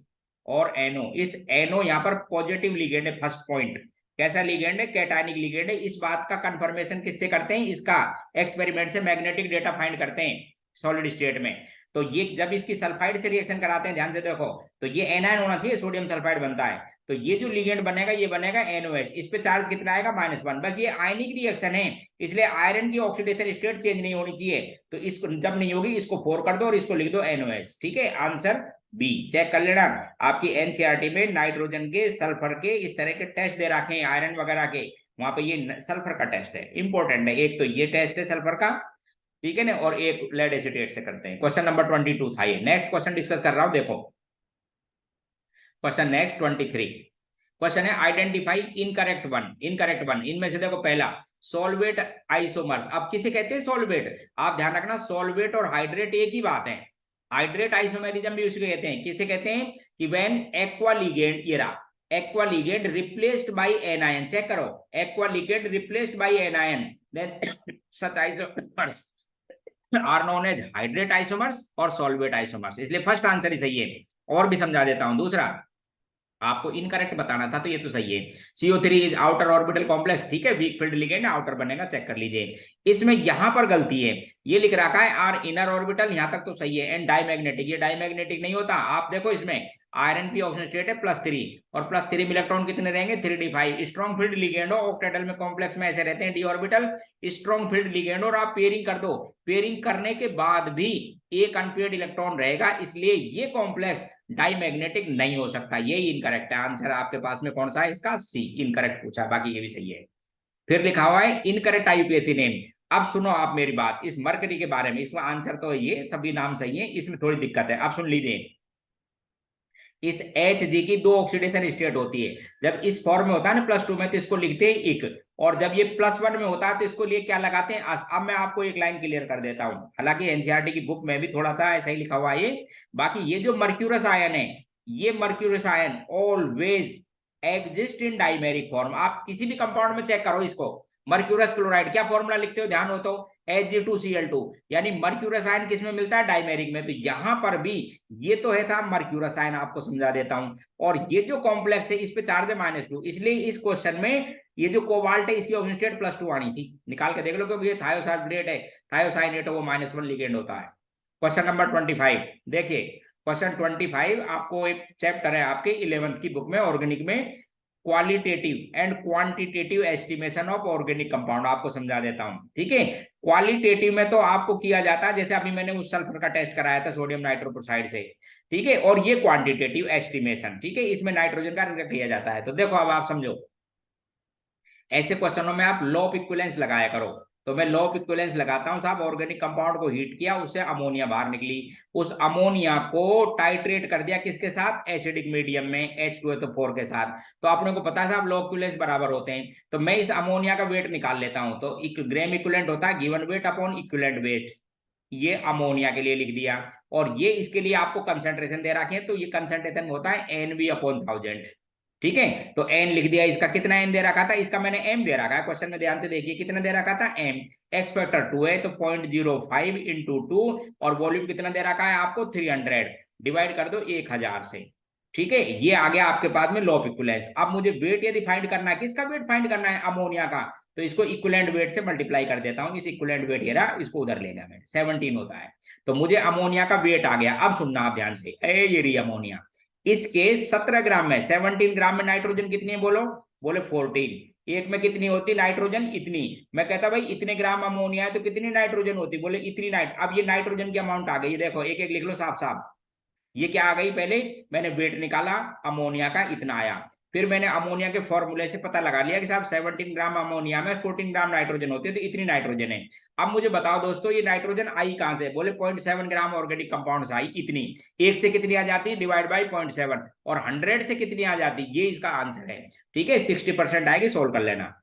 और NO। इस NO यहाँ पर पॉजिटिव लिगेंड है, फर्स्ट पॉइंट। कैसा लिगेंड है, कैटायनिक लिगेंड है। इस बात का कंफर्मेशन किससे करते हैं, इसका एक्सपेरिमेंट से मैग्नेटिक डेटा फाइंड करते हैं सॉलिड स्टेट में। तो ये जब इसकी सल्फाइड से रिएक्शन कराते हैं, ध्यान से देखो, तो ये एनायन होना चाहिए, सोडियम सल्फाइड बनता है। तो ये जो लिगेंड बनेगा ये बनेगा NOH। इस पे चार्ज कितना आएगा, -1। बस ये आयनिक रिएक्शन है, इसलिए आयरन की ऑक्सीडेशन स्टेट चेंज नहीं होनी चाहिए। तो इसको जब नहीं होगी, इसको 4 कर दो और इसको लिख दो NOH। ठीक है, आंसर बी। चेक कर लेना, आपकी एनसीईआरटी में नाइट्रोजन के, सल्फर के इस तरह के टेस्ट दे रखे हैं, आयरन वगैरह के, वहां पे ये सल्फर का टेस्ट है, इंपॉर्टेंट है। एक तो ये टेस्ट है सल्फर का, ठीक है ना, और एक लेड एसीटेट से करते हैं। क्वेश्चन नंबर 22 था ये। नेक्स्ट क्वेश्चन डिस्कस कर रहा हूं, देखो क्वेश्चन नेक्स्ट 23। क्वेश्चन है identify incorrect one. Incorrect one, इनमें से देखो पहला सॉल्वेट आइसोमर्स। अब किसे कहते हैं सॉल्वेट, आप ध्यान रखना, सॉल्वेट और हाइड्रेट एक ही बात है। हाइड्रेट आइसोमेरिज्म भी उसको कहते हैं। किसे कहते हैं कि व्हेन एक्वा लिगेंड, ये रहा aqua ligand replaced by anion. Check करो, aqua ligand replaced by anion, then such isomers are known as hydrate isomers और सॉल्वेट आइसोमर्स। इसलिए फर्स्ट आंसर ही सही है। और भी समझा देता हूं, दूसरा आपको इनकरेक्ट बताना था, तो ये तो सही है। CO3 is outer orbital complex, ठीक है, वीक फील्ड लिगेंड आउटर बनेगा, चेक कर लीजिए। इसमें यहां पर गलती है, ये लिख रखा है आर इनर ऑर्बिटल, यहां तक तो सही है, एंड डायमैग्नेटिक। ये डायमैग्नेटिक नहीं होता। आप देखो इसमें आयरन की ऑक्सीजन स्टेट है +3, और +3 में इलेक्ट्रॉन कितने रहेंगे, 3d5। स्ट्रॉन्ग फील्ड लिगेंड हो, ऑक्टेटल में कॉम्प्लेक्स में ऐसे रहते हैं D orbital, strong field ligand, और आप पेयरिंग कर दो, पेयरिंग करने के बाद भी एक अनपेयर्ड इलेक्ट्रॉन रहेगा, इसलिए ये कॉम्प्लेक्स डाइमैग्नेटिक नहीं हो सकता। यही इनकरेक्ट है। आंसर आपके पास में कौन सा है इसका, सी। इनकरेक्ट पूछा, बाकी ये भी सही है। फिर लिखा हुआ है इनकरेक्ट IUPAC नेम। अब सुनो आप मेरी बात, इस मरकरी के बारे में, इसमें आंसर तो ये सभी नाम सही है, इसमें थोड़ी दिक्कत है। आप सुन लीजिए, इस Hg की दो ऑक्सीडेशन स्टेट होती है। जब इस फॉर्म में होता है ना +2 में, तो इसको लिखते हैं इक, और जब ये +1 में होता है तो इसको लिए क्या लगाते हैं, अब मैं आपको एक लाइन क्लियर कर देता हूं। हालांकि एनसीईआरटी की बुक में भी थोड़ा सा ऐसा ही लिखा हुआ है ये। बाकी ये जो मर्क्यूरस आयन है, ये mercurous ion always exist in dimeric form. आप किसी भी कंपाउंड में चेक करो इसको, मर्क्यूरस क्लोराइड क्या फॉर्मूला लिखते हो, ध्यान हो तो Hg2Cl2, यानी मर्क्यूरस आयन किस में मिलता है, डाइमेरिक में। तो यहां पर भी ये तो है था मर्क्यूरस आयन, आपको समझा देता हूं। और ये जो कॉम्प्लेक्स है इस पे चार्ज है -2, इसलिए इस क्वेश्चन में ये जो कोबाल्ट है इसकी ऑक्सीजन स्टेट +2 आनी थी। निकाल के देख लो, क्योंकि ये थायोसाइनेट है, थायोसाइनेट वो -1 लिगेंड होता है। क्वेश्चन नंबर 25 देखिए, क्वेश्चन 25 आपको एक चैप्टर है आपके 11th की बुक में ऑर्गेनिक में, qualitative and quantitative estimation of organic compound, आपको समझा देता हूं। ठीक है, क्वालिटेटिव में तो आपको किया जाता है, जैसे अभी मैंने उस सल्फर का टेस्ट कराया था सोडियम नाइट्रोक्साइड से, ठीक है, और ये क्वांटिटेटिव एस्टिमेशन, ठीक है, इसमें नाइट्रोजन का किया जाता है। तो देखो अब आप समझो, ऐसे क्वेश्चनों में आप लो ऑफ इक्विवेलेंस लगाया करो। तो मैं लो ऑफ इक्विवेलेंस लगाता हूं साहब, ऑर्गेनिक कंपाउंड को हीट किया, उससे अमोनिया बाहर निकली, उस अमोनिया को टाइट्रेट कर दिया किसके साथ, एसिडिक मीडियम में H2SO4 के साथ। तो अपने को पता है साहब लो ऑफ इक्विवेलेंस बराबर होते हैं, तो मैं इस अमोनिया का वेट निकाल लेता हूं। तो ग्राम इक्विवेलेंट होता है given weight upon equivalent weight, ये अमोनिया के लिए लिख दिया, और ये इसके लिए आपको कंसेंट्रेशन दे रखे हैं, तो ये कंसेंट्रेशन होता है NV/1000। ठीक है, तो एन लिख दिया, इसका कितना एन दे रखा था, इसका मैंने एम दे रखा है, क्वेश्चन में ध्यान से देखिए कितना दे रखा था, एम, एक्स फैक्टर 2 है तो 0.05 इंटू 2, और वॉल्यूम कितना दे रखा है आपको 300, डिवाइड कर दो 1000 से। ठीक है, ये आ गया आपके पास में लो ऑफ इक्विवेलेंस। अब मुझे वेट यदि फाइंड करना है, किसका वेट फाइंड करना है, अमोनिया का, तो इसको इक्विवेलेंट वेट से मल्टीप्लाई कर देता हूं, इस इक्विवेलेंट वेट ये रहा, इसको उधर लेगा मैं, 17 होता है, तो मुझे अमोनिया का वेट आ गया। अब सुनना आप ध्यान से, ये रही अमोनिया, इसके 17 ग्राम में 17 ग्राम में नाइट्रोजन कितनी है, बोलो, बोले 14, एक में कितनी होती नाइट्रोजन, इतनी। मैं कहता भाई इतने ग्राम अमोनिया है तो कितनी नाइट्रोजन होती, बोले इतनी नाइट। अब ये नाइट्रोजन की अमाउंट आ गई, देखो एक एक लिख लो साफ साफ, ये क्या आ गई, पहले मैंने वेट निकाला अमोनिया का इतना आया, फिर मैंने अमोनिया के फॉर्मूले से पता लगा लिया कि साहब 17 ग्राम अमोनिया में 14 ग्राम नाइट्रोजन होती है, तो इतनी नाइट्रोजन है। अब मुझे बताओ दोस्तों, ये नाइट्रोजन आई कहां से, बोले 0.7 ग्राम ऑर्गेनिक कंपाउंड से आई, इतनी, एक से कितनी आ जाती, डिवाइड बाई 0.7, और 100 से कितनी आ जाती, ये इसका आंसर है। ठीक है, 60% आएगी, सोल्व कर लेना।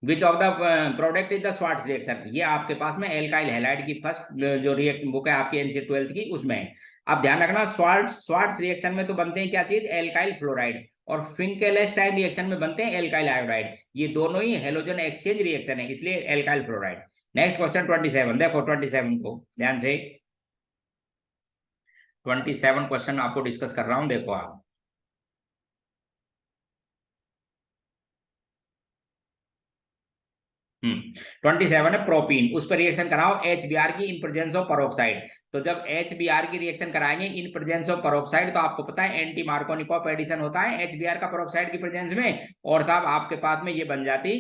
Which of the product is the Swarts reaction, ये आपके पास में एल्काइल हैलाइड की फर्स्ट जो रिएक्ट बुक है आपकी एनसीए 12th की, उसमें है। अब ध्यान रखना, स्वार्ट्ज रिएक्शन में तो बनते हैं क्या चीज, एल्काइल फ्लोराइड, और फिंकेलस्टाइन रिएक्शन में बनते हैं एल्काइल आयोडाइड, ये दोनों ही हेलोजन एक्सचेंज रिएक्शन है, इसलिए एल्काइल फ्लोराइड। नेक्स्ट क्वेश्चन 27, देखो 27 को ध्यान से, 27 क्वेश्चन आपको डिस्कस कर रहा हूं, देखो आप। 27 है प्रोपीन, उस पर रिएक्शन कराओ HBr की इन प्रेजेंस ऑफ परोक्साइड। तो जब HBr की रिएक्शन कराएंगे इन प्रेजेंस ऑफ परोक्साइड, तो आपको पता है एंटी मार्कोनिकॉफ एडिशन होता है HBr का परोक्साइड की प्रेजेंस में, और साहब आपके पास में ये बन जाती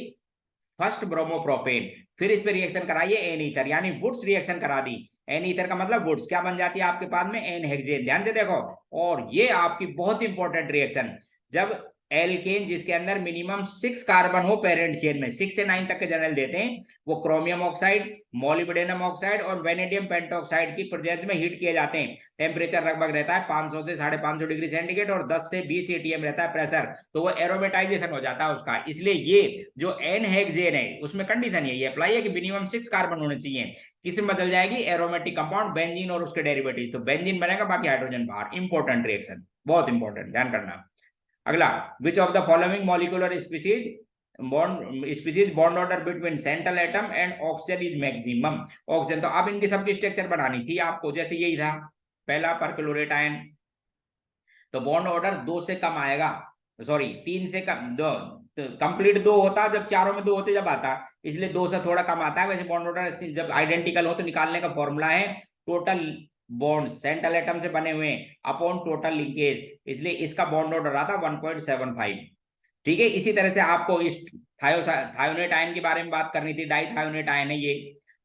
फर्स्ट ब्रोमोप्रोपेन। फिर इस पर रिएक्शन कराइए एन ईथर, यानी वुड्स रिएक्शन करा दी, एन ईथर का मतलब वुड्स, क्या बन जाती है आपके पास में, एन हेक्सेन। ध्यान से देखो, और ये आपकी बहुत इंपॉर्टेंट रिएक्शन, जब एल्केन जिसके अंदर मिनिमम 6 कार्बन हो पेरेंट चेन में, 6 से 9 तक के जनरल देते हैं, वो क्रोमियम ऑक्साइड, मोलिब्डेनम ऑक्साइड और वेनेडियम पेंटॉक्साइड की प्रेजेंस में हीट किए जाते हैं। टेम्परेचर लगभग रहता है 500 से 550 डिग्री सेंटीग्रेड, और 10 से 20 एटीएम रहता है प्रेशर, तो वो एरोमेटाइजेशन हो जाता है उसका। इसलिए ये जो एन हेक्सेन है उसमें कंडीशन ये अप्लाई है कि मिनिमम 6 कार्बन होने चाहिए, किसमें बदल जाएगी, एरोमेटिक कंपाउंड बेंजीन और उसके डेरिवेटिव, तो बेंजीन बनेगा, बाकी हाइड्रोजन बाहर। इंपॉर्टेंट रिएक्शन, बहुत इंपॉर्टेंट, ध्यान करना। अगला, which of the following molecular species bond order between central atom and oxygen is maximum, oxygen. तो अब इनकी सबकी स्ट्रक्चर बनानी थी आपको, जैसे यही था पहला परक्लोरेट आयन, तो बॉन्ड ऑर्डर 2 से कम आएगा, सॉरी 3 से कम, दो कंप्लीट 2 होता जब चारों में 2 होते जब आता, इसलिए 2 से थोड़ा कम आता है। वैसे बॉन्ड ऑर्डर जब आइडेंटिकल हो तो निकालने का फॉर्मूला है टोटल बॉन्ड सेंट्रल एटम से बने हुए अपॉन टोटल लिंकेज, इसलिए इसका बॉन्ड ऑर्डर आता 1.75। ठीक है, इसी तरह से आपको इस थायोनेट आयन के बारे में बात करनी थी, डाई थायोनेट आयन है ये,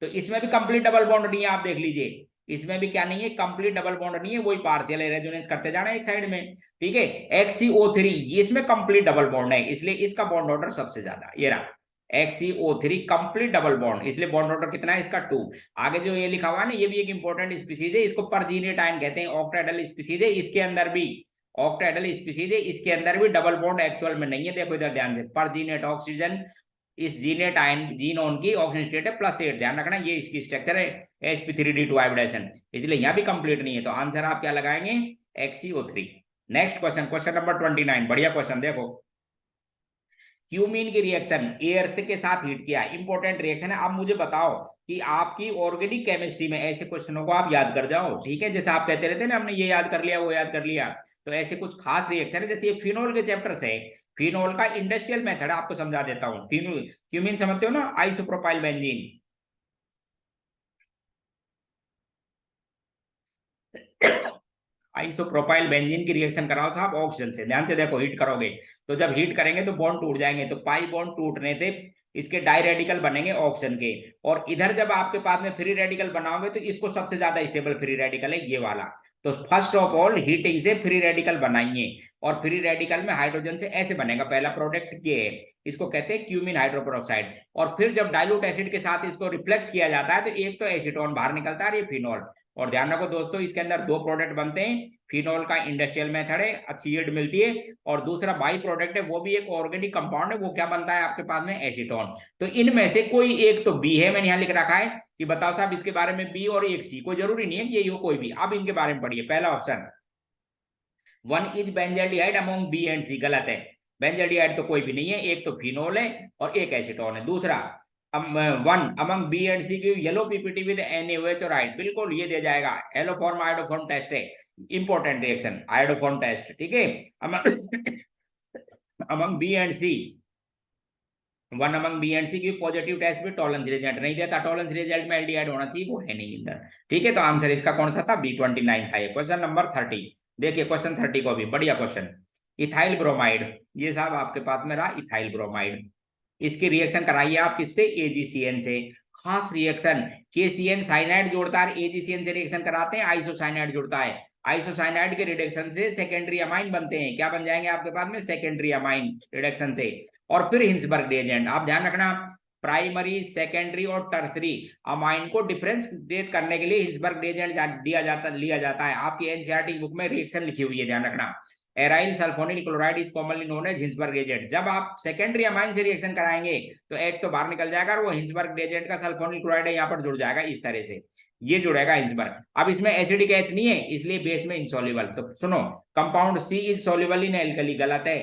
तो इसमें भी कंप्लीट डबल बॉन्ड नहीं है, आप देख लीजिए, इसमें भी क्या नहीं है, कंप्लीट डबल बॉन्ड नहीं है, वही पार्शियल रेजोनेंस करते जाना एक साइड में। ठीक है, XeO3 इसमें कंप्लीट डबल बॉन्ड है, इसलिए इसका बॉन्ड ऑर्डर सबसे ज्यादा, ये रहा XeO3 कंप्लीट डबल बॉन्ड, इसलिए बॉन्ड ऑर्डर कितना है इसका 2। आगे जो ये लिखा हुआ है ना, ये भी एक इंपॉर्टेंट स्पीसीज है, इसको परजीनेट आयन कहते हैं, ऑक्टाहेड्रल स्पीसीज है, इसके अंदर भी ऑक्टाहेड्रल स्पीसीज है, इसके अंदर भी डबल बॉन्ड एक्चुअल में नहीं है। देखो इधर ध्यान से, परजीनेट ऑक्सीजन, इस जीनेट आयन जीनोन की ऑक्सीजन स्टेट है +8, ध्यान रखना, ये इसकी स्ट्रक्चर है sp3d2 हाइब्रिडेशन, इसलिए यहां भी कंप्लीट नहीं है, तो आंसर आप क्या लगाएंगे, XeO3। Next question, question number 29, बढ़िया क्वेश्चन, देखो क्यूमीन की रिएक्शन एर्थ के साथ हीट किया, इंपॉर्टेंट रिएक्शन है। अब मुझे बताओ कि आपकी ऑर्गेनिक केमिस्ट्री में ऐसे क्वेश्चनों को आप याद कर जाओ, ठीक है, जैसे आप कहते रहते हैं ना हमने ये याद कर लिया वो याद कर लिया, तो ऐसे कुछ खास रिएक्शन है, जैसे फिनोल के चैप्टर से, फिनोल का इंडस्ट्रियल मेथड आपको समझा देता हूँ। क्यूमीन समझते हो ना, आइसोप्रोपाइल बेंजीन, आइसोप्रोपाइल बेंजीन की रिएक्शन कराओ साहब ऑक्सीजन से, ध्यान से देखो, हीट करोगे तो जब हीट करेंगे तो बॉन्ड टूट जाएंगे, तो पाई बॉन्ड टूटने से इसके डाई रेडिकल बनेंगे ऑक्सीजन के, और इधर जब आपके पास में फ्री रेडिकल बनाओगे तो इसको सबसे ज्यादा स्टेबल फ्री रेडिकल है ये वाला। तो फर्स्ट ऑफ ऑल हीटिंग से फ्री रेडिकल बनाइए, और फ्री रेडिकल में हाइड्रोजन से ऐसे बनेगा, पहला प्रोडक्ट ये है, इसको कहते हैं क्यूमिन हाइड्रोपेरोक्साइड। और फिर जब डाइल्यूट एसिड के साथ इसको रिफ्लेक्स किया जाता है तो एक तो एसीटोन बाहर निकलता है और ये फिनोल। और ध्यान रखो दोस्तों, इसके अंदर दो प्रोडक्ट बनते हैं, फिनोल का इंडस्ट्रियल मेथड है, अच्छी यील्ड मिलती है, और दूसरा बाई प्रोडक्ट है, वो भी एक ऑर्गेनिक कंपाउंड है, वो क्या बनता है आपके पास में, एसीटोन। तो इनमें से कोई एक तो बी है, मैंने यहाँ लिख रखा है कि बताओ साहब इसके बारे में, बी और एक सी, कोई जरूरी नहीं है कि ये हो कोई भी। अब इनके बारे में पढ़िए, पहला option, one is benzaldehyde among B and C, गलत है, बेंजाल्डिहाइड तो कोई भी नहीं है, एक तो फिनोल है और एक एसीटोन है। दूसरा, one among B and C की येलो पीपीटी विद NaOH और आइड, बिल्कुल ये दे जाएगा, एलोफॉर्म आयोडोफॉर्म टेस्ट है, इंपॉर्टेंट रिएक्शन आयोडोफॉर्म टेस्ट, ठीक है। Among B and C, one among B and C की पॉजिटिव टेस्ट भी टॉलरेंस रिजल्ट नहीं देता, टॉलरेंस रिजल्ट में एल्डिहाइड होना चाहिए, वो है नहीं इधर, ठीक है। तो आंसर इसका कौन सा था, B29 था ये। क्वेश्चन नंबर 30, देखिए क्वेश्चन 30 को भी बढ़िया क्वेश्चन, इथाइल ब्रोमाइड, ये साहब आपके पास में रहा इथाइल ब्रोमाइड, इसकी रिएक्शन कराइए आप किससे, AgCN से, खास रिएक्शन, KCN साइनाइड जोड़ता है, AgCN से रिएक्शन कराते हैं, आइसोसाइनाइड जुड़ता है, आइसोसाइनाइड के रिडक्शन से सेकेंडरी अमाइन बनते हैं, क्या बन जाएंगे आपके पास में, सेकेंडरी अमाइन रिडक्शन से, और फिर हिंसबर्ग रिएजेंट। आप ध्यान रखना, प्राइमरी सेकेंडरी और टर्सरी अमाइन को डिफरेंशिएट करने के लिए हिंसबर्ग रिएजेंट लिया जाता है, आपकी एनसीईआरटी बुक में रिएक्शन लिखी हुई है, ध्यान रखना। Aryl sulphonyl chloride is commonly known as Hinsberg reagent. जब आप सेकेंडरी अमाइन से रिएक्शन कराएंगे तो H तो बाहर निकल जाएगा और वो हिंसबर्ग रिएजेंट का सल्फोनिल क्लोराइड यहाँ पर जुड़ जाएगा, इस तरह से ये जुड़ेगा हिंसबर्ग। अब इसमें एसिडिक H नहीं है, इसलिए बेस में इनसॉल्युबल। तो सुनो, compound C is soluble in alkali, गलत है,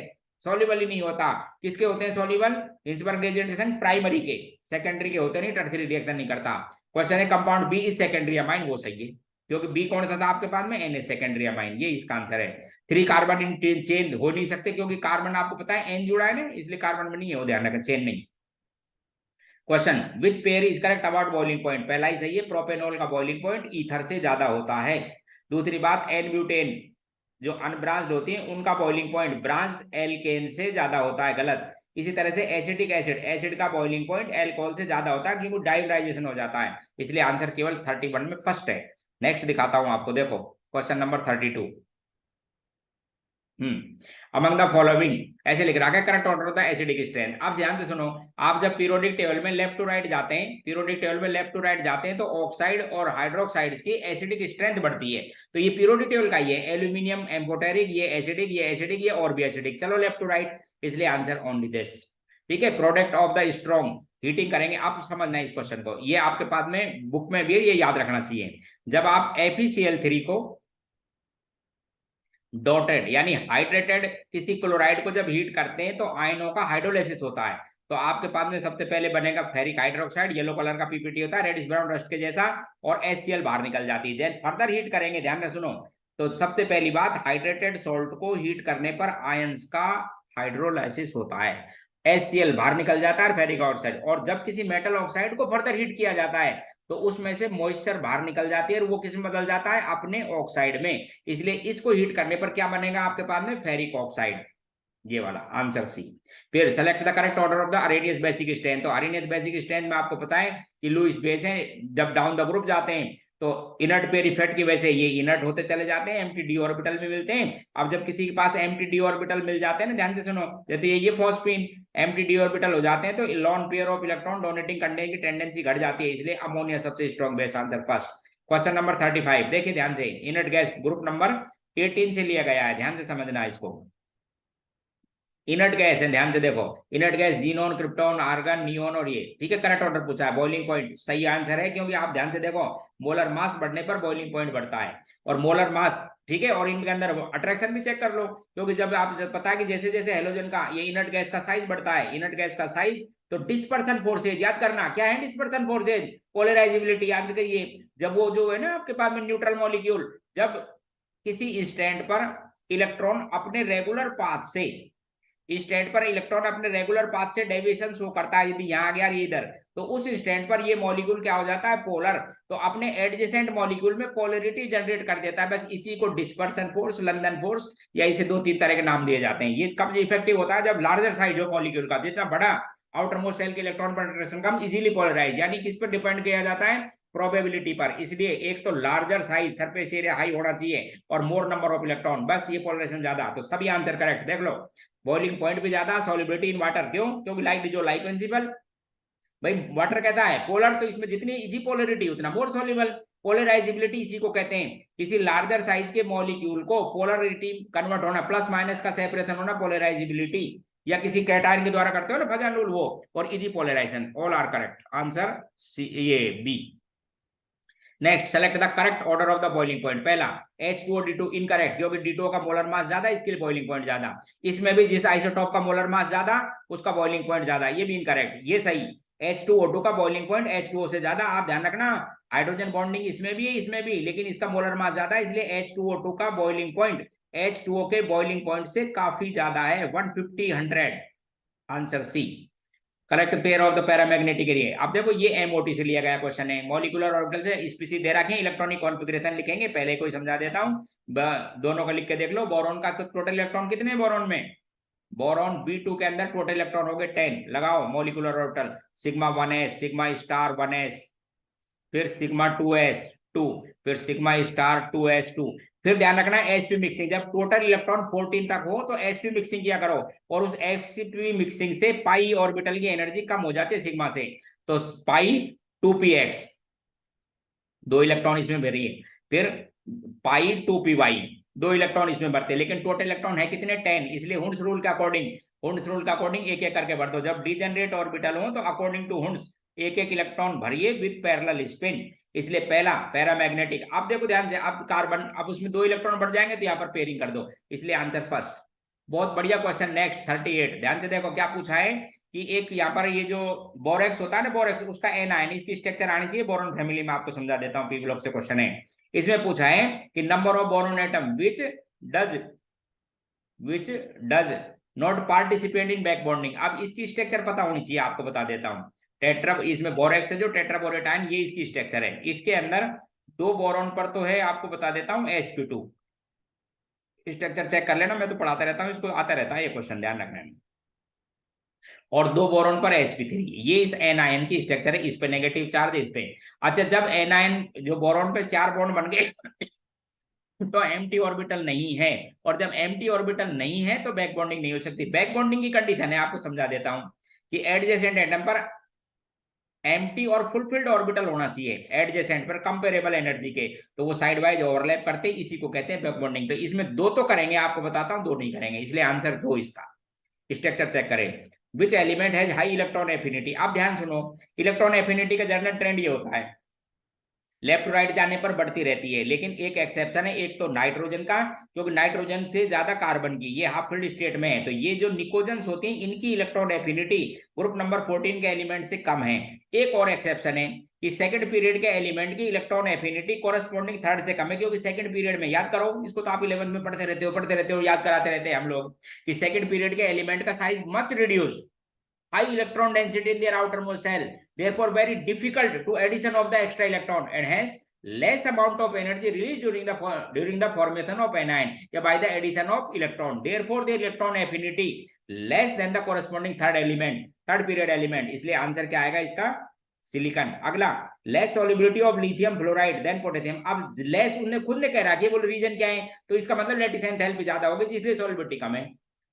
सॉल्युबल ही नहीं होता। किसके होते हैं सॉल्युबल, हिंसबर्ग रिएजेंट के संग प्राइमरी के, सेकेंडरी के होते नहीं, टर्सरी रिएक्शन नहीं करता। क्वेश्चन है compound B is secondary amine, वो सही है, क्योंकि बी कौन सा था आपके पास में, NH सेकेंडरी अमाइन, ये इसका आंसर है। 3 कार्बन इन चेन हो नहीं सकते, क्योंकि कार्बन आपको पता है N जुड़ा है ना, इसलिए कार्बन में नहीं है, वो ध्यान रखें, चेन नहीं। Question, which pair is correct about boiling point, पहला ही सही है, प्रोपेनॉल का बॉइलिंग पॉइंट ईथर से ज्यादा होता है। दूसरी बात, एन ब्यूटेन जो अनब्रांच्ड होती है उनका बॉइलिंग पॉइंट ब्रांच्ड एल्केन से ज्यादा होता है, गलत। इसी तरह से एसिटिक एसिड, एसिड का बॉइलिंग पॉइंट एल्कोहल से ज्यादा होता है, क्योंकि डाइब्राइजेशन हो जाता है, इसलिए आंसर केवल 31 में फर्स्ट है। नेक्स्ट दिखाता हूं आपको, देखो question number 32, among the following, ऐसे लिख रखा है, करेक्ट ऑर्डर होता है एसिडिक स्ट्रेंथ। आप ध्यान से सुनो, आप जब पीरियोडिक टेबल में लेफ्ट टू राइट जाते हैं, पीरियोडिक टेबल में लेफ्ट टू राइट जाते हैं तो ऑक्साइड और हाइड्रोक्साइड्स की एसिडिक स्ट्रेंथ बढ़ती है, तो ये पीरियोडिक टेबल का ये एल्यूमिनियम एम्फोटेरिक, ये एसिडिक, ये एसिडिक, ये और भी एसिडिक, चलो लेफ्ट टू राइट, इसलिए आंसर ओनली दिस, ठीक है। Product of the strong, heating करेंगे, आप समझना है इस क्वेश्चन को, ये आपके पास में बुक में भी ये याद रखना चाहिए। जब आप FeCl3 को डॉटेड यानी हाइड्रेटेड किसी क्लोराइड को जब हीट करते हैं तो आयनों का हाइड्रोलाइसिस होता है, तो आपके पास में सबसे पहले बनेगा फेरिक हाइड्रोक्साइड, येलो कलर का पीपीटी होता है, रेडिश ब्राउन रस्ट के जैसा, और HCl बाहर निकल जाती है। देन फर्दर हीट करेंगे, ध्यान में सुनो, तो सबसे पहली बात, हाइड्रेटेड सॉल्ट को हीट करने पर आयंस का हाइड्रोलाइसिस होता है, HCl बाहर निकल जाता है फेरिक ऑक्साइड, और जब किसी मेटल ऑक्साइड को फर्दर हीट किया जाता है तो उसमें से मॉइस्चर बाहर निकल जाती है और वो किस में बदल जाता है, अपने ऑक्साइड में, इसलिए इसको हीट करने पर क्या बनेगा आपके पास में, फेरिक ऑक्साइड, ये वाला आंसर सी। फिर select the correct order of the Arrhenius basic strength, तो अरेनियस बेसिक स्ट्रेंथ में आपको पता है कि लुईस बेस है, जब डाउन द ग्रुप जाते हैं तो इनर्ट पेयर इफेक्ट की वजह से ये इनर्ट होते चले जाते हैं, एम्प्टी डी ऑर्बिटल में मिलते हैं। अब जब किसी के पास एम्प्टी डी ऑर्बिटल मिल जाते हैं ना, ध्यान से सुनो, जैसे ये फॉस्फीन एम्प्टी डी ऑर्बिटल हो जाते हैं तो lone pair of electron donating करने की टेंडेंसी घट जाती है, इसलिए अमोनिया सबसे strong base, answer first. Question number 35, देखिए ध्यान से, इनर्ट गैस ग्रुप नंबर 18 से लिया गया है, ध्यान से समझना इसको। इनर्ट गैस है, ध्यान से देखो, inert gas xenon, krypton, argon, neon और ये, ठीक है। करेक्ट ऑर्डर पूछा है, बॉइलिंग पॉइंट सही आंसर है, क्योंकि आप ध्यान से देखो, मोलर मास बढ़ने पर बॉइलिंग पॉइंट बढ़ता है, और मोलर मास, ठीक है, और इनके अंदर अट्रैक्शन भी चेक कर लो, क्योंकि जब आप पता है कि जैसे जैसे हेलोजन का ये इनर्ट गैस का साइज बढ़ता है, इनर्ट गैस का साइज, तो डिस्पर्सन फोर्सेज याद करना, क्या है डिस्पर्सन फोर्सेज, पोलराइजेबिलिटी याद करिए। जब वो जो है ना आपके पास में न्यूट्रल मॉलिक्यूल, जब किसी स्टैंड पर इलेक्ट्रॉन अपने रेगुलर पाथ से स्टेट पर इलेक्ट्रॉन अपने रेगुलर पाथ से डेविएशन शो करता है, यदि यहाँ गया ये इधर, तो उस स्टैंड पर ये मॉलिक्यूल क्या हो जाता है, पोलर, तो अपने एडजेसेंट मॉलिक्यूल में पोलरिटी जनरेट कर देता है। बस इसी को डिस्पर्सन फोर्स, लंदन फोर्स, या इसे 2-3 तरह के नाम दिए जाते हैं। ये कब इफेक्टिव होता है, जब लार्जर साइज हो मॉलिक्यूल का, जितना बड़ा आउटर मोस्ट सेल के इलेक्ट्रॉन पेनिट्रेशन कम, इजीली पोलराइज, यानी किस पर डिपेंड किया जाता है, प्रोबेबिलिटी पर। इसलिए एक तो larger size, surface area high होना चाहिए, और मोर नंबर ऑफ इलेक्ट्रॉन, बस ये पोलराइजेशन ज्यादा, तो सभी आंसर करेक्ट। देख लो, बॉइलिंग पॉइंट भी ज्यादा, सॉल्युबिलिटी इन वाटर, क्यों, क्योंकि लाइक जो लाइक प्रिंसिपल, भाई वाटर कहता है पोलर, तो इसमें जितनी इजी पोलरिटी उतना मोर सॉल्युबल। पोलराइजिबिलिटी इसी को कहते हैं, किसी लार्जर साइज के मॉलिक्यूल को पोलरिटी कन्वर्ट होना, प्लस माइनस का सेपरेशन होना, पोलराइजिबिलिटी, या किसी कैटायन के द्वारा करते हो ना फजन रूल, वो, और easy polarisation. All are correct, answer C, ये B. Next, select the correct order of the boiling point. पहला H2O D2 इनकरेक्ट, क्योंकि D2O का मोलर मास ज्यादा, इसके लिए बॉइलिंग पॉइंट ज्यादा। इसमें भी जिस आइसोटॉप का मोलर मास ज्यादा, उसका बॉइलिंग पॉइंट ज्यादा, ये भी इनकरेक्ट। ये सही, H2O2 का बॉइलिंग पॉइंट H2O से ज्यादा। आप ध्यान रखना, हाइड्रोजन बॉन्डिंग इसमें भी है, इसमें भी, लेकिन इसका मोलर मास ज्यादा, इसलिए H2O2 का बॉइलिंग पॉइंट H2O के बॉइलिंग पॉइंट से काफी ज्यादा है, 150, 100। Answer C. Correct pair of the paramagnetic area. अब देखो ये एमओटी से लिया गया क्वेश्चन है, मॉलिक्यूलर ऑर्बिटल से स्पीसीज दे रखे हैं, इलेक्ट्रॉनिक कॉन्फ़िगरेशन लिखेंगे, पहले कोई समझा देता हूं, दोनों का लिख के देख लो। बोरॉन का टोटल इलेक्ट्रॉन कितने हैं बोरॉन में, बोरॉन B2 के अंदर टोटल इलेक्ट्रॉन हो गए 10। लगाओ molecular orbital, sigma 1s, sigma star 1s, फिर सिग्मा 2s 2, फिर सिग्मा स्टार 2s 2। फिर ध्यान रखना sp मिक्सिंग, जब टोटल इलेक्ट्रॉन 14 तक हो तो sp मिक्सिंग किया करो, और उस sp मिक्सिंग से पाई ऑर्बिटल की एनर्जी कम हो जाती है सिग्मा से, तो पाई 2px, 2 इलेक्ट्रॉन इसमें भरिए, फिर पाई 2py, 2 इलेक्ट्रॉन इसमें भरते, लेकिन टोटल इलेक्ट्रॉन है कितने 10, इसलिए हुंड्स रूल के अकॉर्डिंग, हुंड्स रूल के अकॉर्डिंग एक एक करके भर दो। जब डिजेनरेट ऑर्बिटल हो तो अकॉर्डिंग टू हुंड्स एक एक इलेक्ट्रॉन भरिए विद पैरेलल स्पिन, इसलिए पहला पैरामैग्नेटिक। अब देखो ध्यान से, अब कार्बन, अब उसमें 2 इलेक्ट्रॉन बढ़ जाएंगे तो यहाँ पर पेयरिंग कर दो, इसलिए आंसर फर्स्ट। बहुत बढ़िया क्वेश्चन। नेक्स्ट 38, ध्यान से देखो क्या पूछा है कि एक यहाँ पर ये जो बोरेक्स होता है ना, बोरेक्स, उसका एन आयन, इसकी स्ट्रक्चर आनी चाहिए बोरॉन फैमिली में, आपको समझा देता हूँ, पी ब्लॉक से क्वेश्चन है। इसमें पूछा है कि number of boron atom which does not participate in back bonding. अब इसकी स्ट्रक्चर पता होनी चाहिए, आपको बता देता हूँ। टेट्रा, इसमें बोरेक्स है जो टेट्राबोरेटाइन, ये इसकी स्ट्रक्चर है। इसके अंदर 2 बोरॉन पर तो है, आपको बता देता हूँ, sp2। स्ट्रक्चर चेक कर लेना, मैं तो पढ़ाता रहता हूँ, इसको आता रहता है ये क्वेश्चन, ध्यान रखना है। और 2 बोरॉन पर sp3, ये इस एनायन की स्ट्रक्चर है, इस पे नेगेटिव चार्ज, इस पे। अच्छा, जब एनायन जो बोरॉन पे 4 बॉन्ड बन गए तो एम्प्टी ऑर्बिटल नहीं है, और जब एम्प्टी ऑर्बिटल नहीं है तो बैक बॉन्डिंग नहीं हो सकती। बैक बॉन्डिंग की कंडीशन है, आपको समझा देता हूं, कि एडजेसेंट एटम पर एम्प्टी और फुलफिल्ड ऑर्बिटल होना चाहिए, एडजेसेंट पर कंपेरेबल एनर्जी के, तो वो साइड वाइज ओवरलैप करते, इसी को कहते हैं बैक बॉन्डिंग। तो इसमें 2 तो करेंगे, आपको बताता हूं, 2 नहीं करेंगे, इसलिए आंसर 2 इसका। स्ट्रक्चर चेक करें। Which element has high electron affinity. अब ध्यान सुनो, इलेक्ट्रॉन एफिनिटी का जनरल ट्रेंड ये होता है, लेफ्ट टू राइट जाने पर बढ़ती रहती है, लेकिन एक एक्सेप्शन है, एक तो नाइट्रोजन का, क्योंकि नाइट्रोजन से ज्यादा कार्बन की, ये हाफ फील्ड स्टेट में है, तो ये जो निकोजन्स होती हैं इनकी इलेक्ट्रॉन एफिनिटी ग्रुप नंबर 14 के एलिमेंट से कम है। एक और एक्सेप्शन है कि सेकंड पीरियड के एलिमेंट की इलेक्ट्रॉन एफिनिटी कोरस्पॉन्डिंग थर्ड से कम है, क्योंकि सेकंड पीरियड में, याद करो इसको, तो आप 11th में पढ़ते रहते हो, याद कराते रहते हैं हम लोग, कि सेकंड पीरियड के एलिमेंट का size much reduce, high electron density in their outermost shell, therefore very difficult to addition of the extra electron, and hence less amount of energy released during the formation of anion या by the addition of electron, therefore the electron affinity less than the corresponding third period element, इसलिए answer क्या आएगा इसका, silicon. अगला, less solubility of lithium fluoride then potassium. अब less उन्हें खुद ने कह रहा है, बोल रीजन क्या है, तो इसका मतलब लैटिस एंथैल्पी ज्यादा होगी, इसलिए सॉल्युबिलिटी कम है,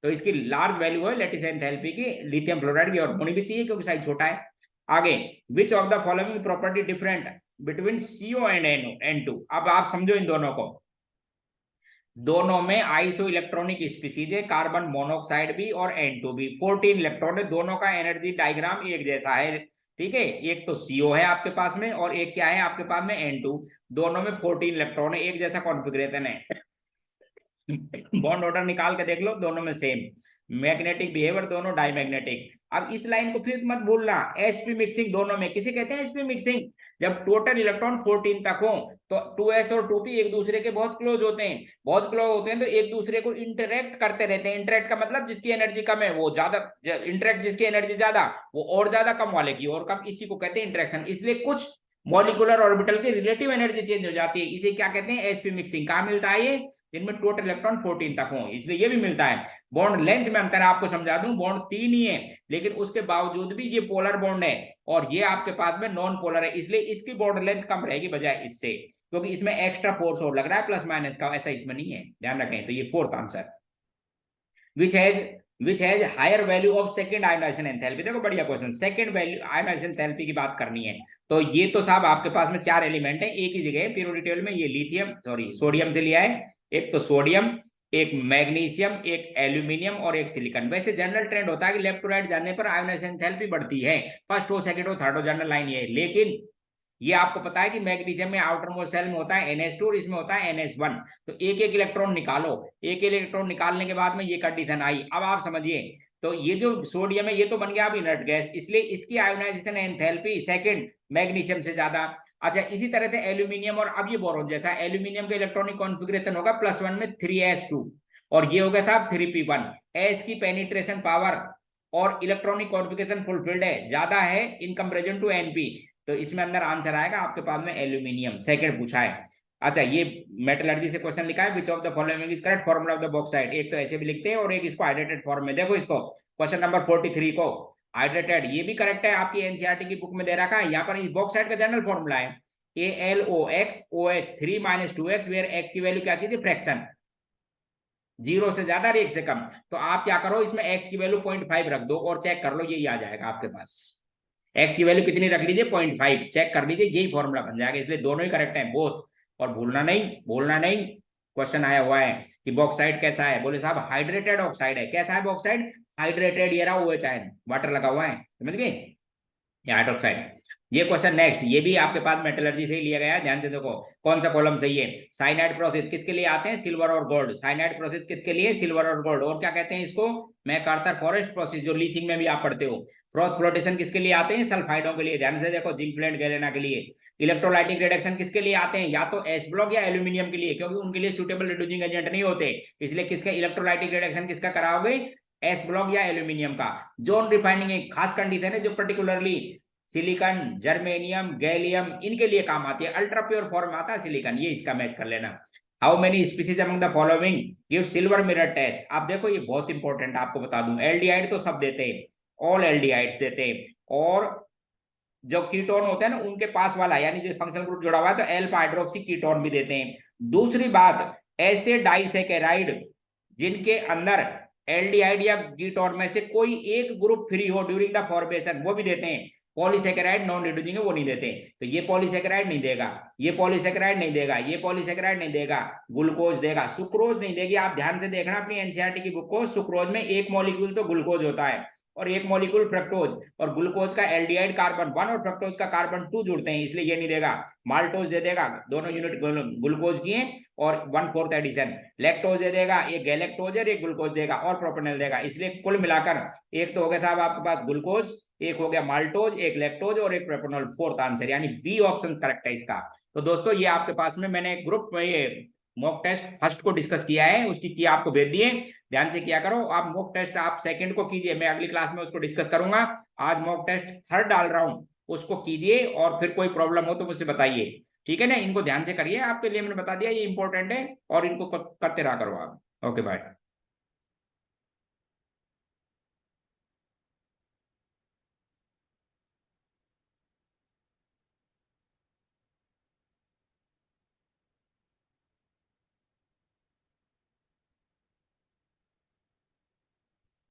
तो इसकी लार्ज वैल्यू है लैटिस एंथैल्पी की, लिथियम फ्लोराइड की, और होनी भी चाहिए क्योंकि साइज छोटा है। आगे, which of the following property different between CO and N2। अब आप समझो इन दोनों को, दोनों में आइसो इलेक्ट्रॉनिक स्पीसीज है, कार्बन मोनोऑक्साइड भी और N2 भी, 14 इलेक्ट्रॉन है, दोनों का एनर्जी डायग्राम एक जैसा है, ठीक है। एक तो CO है आपके पास में, और एक क्या है आपके पास में, N2, दोनों में 14 इलेक्ट्रॉन है, एक जैसा कॉन्फ़िगरेशन है। बॉन्ड ऑर्डर निकाल के देख लो, दोनों में सेम। मैग्नेटिक बिहेवियर दोनों डायमैग्नेटिक। अब इस लाइन को फिर मत भूलना, sp मिक्सिंग दोनों में किसे कहते हैं sp मिक्सिंग, जब टोटल इलेक्ट्रॉन 14 तक हो तो 2s और 2p एक दूसरे के बहुत क्लोज होते हैं, बहुत क्लोज होते हैं तो एक दूसरे को इंटरेक्ट करते रहते हैं। इंटरेक्ट का मतलब जिसकी एनर्जी कम है वो ज्यादा, इंटरेक्ट जिसकी एनर्जी ज्यादा वो और ज्यादा, कम वाले की और कम, इसी को कहते हैं इंटरेक्शन। इसलिए कुछ मॉलिक्यूलर ऑर्बिटल की रिलेटिव एनर्जी चेंज हो जाती है, इसे क्या कहते हैं sp मिक्सिंग। कहां मिलता है ये, जिनमें टोटल इलेक्ट्रॉन 14 तक हो, इसलिए ये भी मिलता है। बॉन्ड लेंथ में अंतर आपको समझा दूं, बॉन्ड 3 ही है लेकिन उसके बावजूद भी ये पोलर बॉन्ड है और ये आपके पास में नॉन पोलर है, इसलिए इसकी बॉन्ड लेंथ कम रहेगी बजाय इससे, क्योंकि इसमें एक्स्ट्रा फोर्स और लग रहा है प्लस माइनस का, ऐसा इसमें नहीं है, ध्यान रखें। तो ये fourth answer, which has higher value of second ionization enthalpy. देखो बढ़िया question, second value ionization enthalpy की बात करनी है तो ये तो साहब आपके पास में 4 एलिमेंट है एक ही जगह पीरियोडिक टेबल में, ये लिथियम सॉरी सोडियम से लिया है, एक तो सोडियम, एक मैग्नीशियम, एक एल्यूमिनियम और एक सिलिकॉन। वैसे जनरल ट्रेंड होता है कि लेफ्ट टू राइट जाने पर आयोनाइजेशन एंथैल्पी बढ़ती है, फर्स्ट हो सेकंड हो थर्ड हो, जनरल लाइन ये है। लेकिन ये आपको पता है कि मैग्नीशियम में आउटर मोस्ट सेल में होता है NH2 और इसमें होता है NH1, तो एक एक इलेक्ट्रॉन निकालो, एक इलेक्ट्रॉन निकालने के बाद में ये कंडीशन आई। अब आप समझिए, तो ये जो सोडियम है ये तो बन गया अब इनर्ट गैस, इसलिए इसकी आयोनाइजेशन एंथैल्पी सेकंड मैग्नीशियम से ज्यादा। अच्छा इसी तरह से एल्यूमिनियम और अब ये बोरोन जैसा, एल्यूमिनियम का इलेक्ट्रॉनिक कॉन्फिगरेशन होगा +1 में 3s2 और ये हो गया था 3p1। एस की पेनिट्रेशन पावर और इलेक्ट्रॉनिक कॉन्फिगरेशन फुलफिल्ड है, ज्यादा है इन कंपेरिजन टू np, तो इसमें अंदर आंसर आएगा आपके पास में एल्यूमिनियम, सेकंड पूछा है। अच्छा ये मेटलर्जी से क्वेश्चन लिखा है, which of the following is correct formula of the bauxite. एक तो ऐसे भी लिखते हैं और एक इसको हाइड्रेटेड फॉर्म में, देखो इसको क्वेश्चन नंबर 43 को हाइड्रेटेड, ये भी करेक्ट है, आपकी एनसीईआरटी की बुक में दे रखा है। यहाँ पर इस बॉक्साइट का जनरल फॉर्मूला है AlOx OH 3 - 2x, where x की वैल्यू क्या चाहिए, फ्रैक्शन 0 से ज्यादा और 1 से कम। तो आप क्या करो, इसमें x की वैल्यू 0.5 रख दो और चेक कर लो, यही आ जाएगा आपके पास। x की वैल्यू कितनी रख लीजिए, 0.5, चेक कर लीजिए, यही फॉर्मूला बन जाएगा। इसलिए दोनों ही करेक्ट है बोथ। और भूलना नहीं, क्वेश्चन आया हुआ है कि बॉक्साइड कैसा है, बोले साहब हाइड्रेटेड ऑक्साइड है। कैसा है बॉक्साइड, हाइड्रेटेड, ये रहा OH आयन, वाटर लगा हुआ है, समझ गए, ये हाइड्रोक्साइड। ये क्वेश्चन नेक्स्ट, ये भी आपके पास मेटलर्जी से ही लिया गया है, ध्यान से देखो कौन सा कॉलम सही है। साइनाइड प्रोसेस किसके लिए आते हैं, सिल्वर और गोल्ड। साइनाइड प्रोसेस किसके लिए, सिल्वर और गोल्ड। और क्या कहते हैं इसको, मैकार्थर फॉरेस्ट प्रोसेस, जो लीचिंग में भी आप पढ़ते हो। फ्रोथ फ्लोटेशन किसके लिए आते हैं, सल्फाइडों के लिए, ध्यान से देखो, जिंक फ्लेंट गैलेना के लिए। इलेक्ट्रोलाइटिक रिडक्शन किसके लिए आते हैं, या तो एस ब्लॉक या एल्यूमिनियम के लिए, क्योंकि उनके लिए सुटेबल रिड्यूसिंग एजेंट नहीं होते, इसलिए किसका इलेक्ट्रोलाइटिक रिडक्शन किसका कराओगे, एस ब्लॉक या एल्यूमिनियम का। जोन रिफाइनिंग एक खास कंडीशन है जो पर्टिकुलरली सिलिकॉन, जर्मेनियम, गैलियम इनके लिए काम आती है। अल्ट्रा प्योर फॉर्म आता है सिलिकॉन, ये इसका मैच कर लेना। How many species among the following give silver mirror test. आप देखो ये बहुत इंपॉर्टेंट, आपको बता दूं, एल्डिहाइड तो सब देते हैं, ऑल एल्डिहाइड्स देते हैं, और जो कीटोन होते हैं ना उनके पास वाला, यानी जो फंक्शनल ग्रुप जुड़ा हुआ है तो एल्फा हाइड्रोक्सी कीटोन भी देते हैं। दूसरी बात, ऐसे डाइसैकेराइड जिनके अंदर एल्डिहाइड या कीटोन में से कोई एक ग्रुप फ्री हो ड्यूरिंग द फॉर्मेशन, वो भी देते हैं। पॉलीसेकेराइड नॉन रिड्यूसिंग है, वो नहीं देते। तो ये पॉलीसेकेराइड नहीं देगा, ये पॉलीसेकेराइड नहीं देगा, ये पॉलीसेकेराइड नहीं देगा, ग्लूकोज देगा, सुक्रोज नहीं देगी। आप ध्यान से देखना अपनी एनसीईआरटी की बुक को, सुक्रोज में एक मॉलिक्यूल तो ग्लूकोज होता है और एक मॉलिक्यूल फ्रक्टोज, और ग्लूकोज का एल्डिहाइड कार्बन 1 और फ्रक्टोज का कार्बन 2 जुड़ते हैं, इसलिए ये नहीं देगा। माल्टोज दे देगा, दोनों यूनिट ग्लूकोज की है और 1/4 एडिशन। लैक्टोज दे देगा, एक गैलेक्टोज है, एक ग्लूकोज देगा और प्रोपेनॉल देगा। इसलिए कुल मिलाकर एक तो हो गया साहब आपके पास ग्लूकोज, एक हो गया माल्टोज, एक लैक्टोज और एक प्रोपेनॉल, फोर्थ आंसर, यानी बी ऑप्शन करेक्ट है इसका। तो दोस्तों ये आपके पास में मैंने ग्रुप में ये मॉक टेस्ट फर्स्ट को डिस्कस किया है, उसकी की आपको भेज दिए, ध्यान से किया करो। आप मॉक टेस्ट आप सेकंड को कीजिए, मैं अगली क्लास में उसको डिस्कस करूंगा। आज मॉक टेस्ट थर्ड डाल रहा हूं, उसको कीजिए और फिर कोई प्रॉब्लम हो तो मुझसे बताइए, ठीक है ना। इनको ध्यान से करिए, आपके लिए मैंने बता दिया, ये इंपॉर्टेंट है और इनको करते रहा करो आप। Okay bye.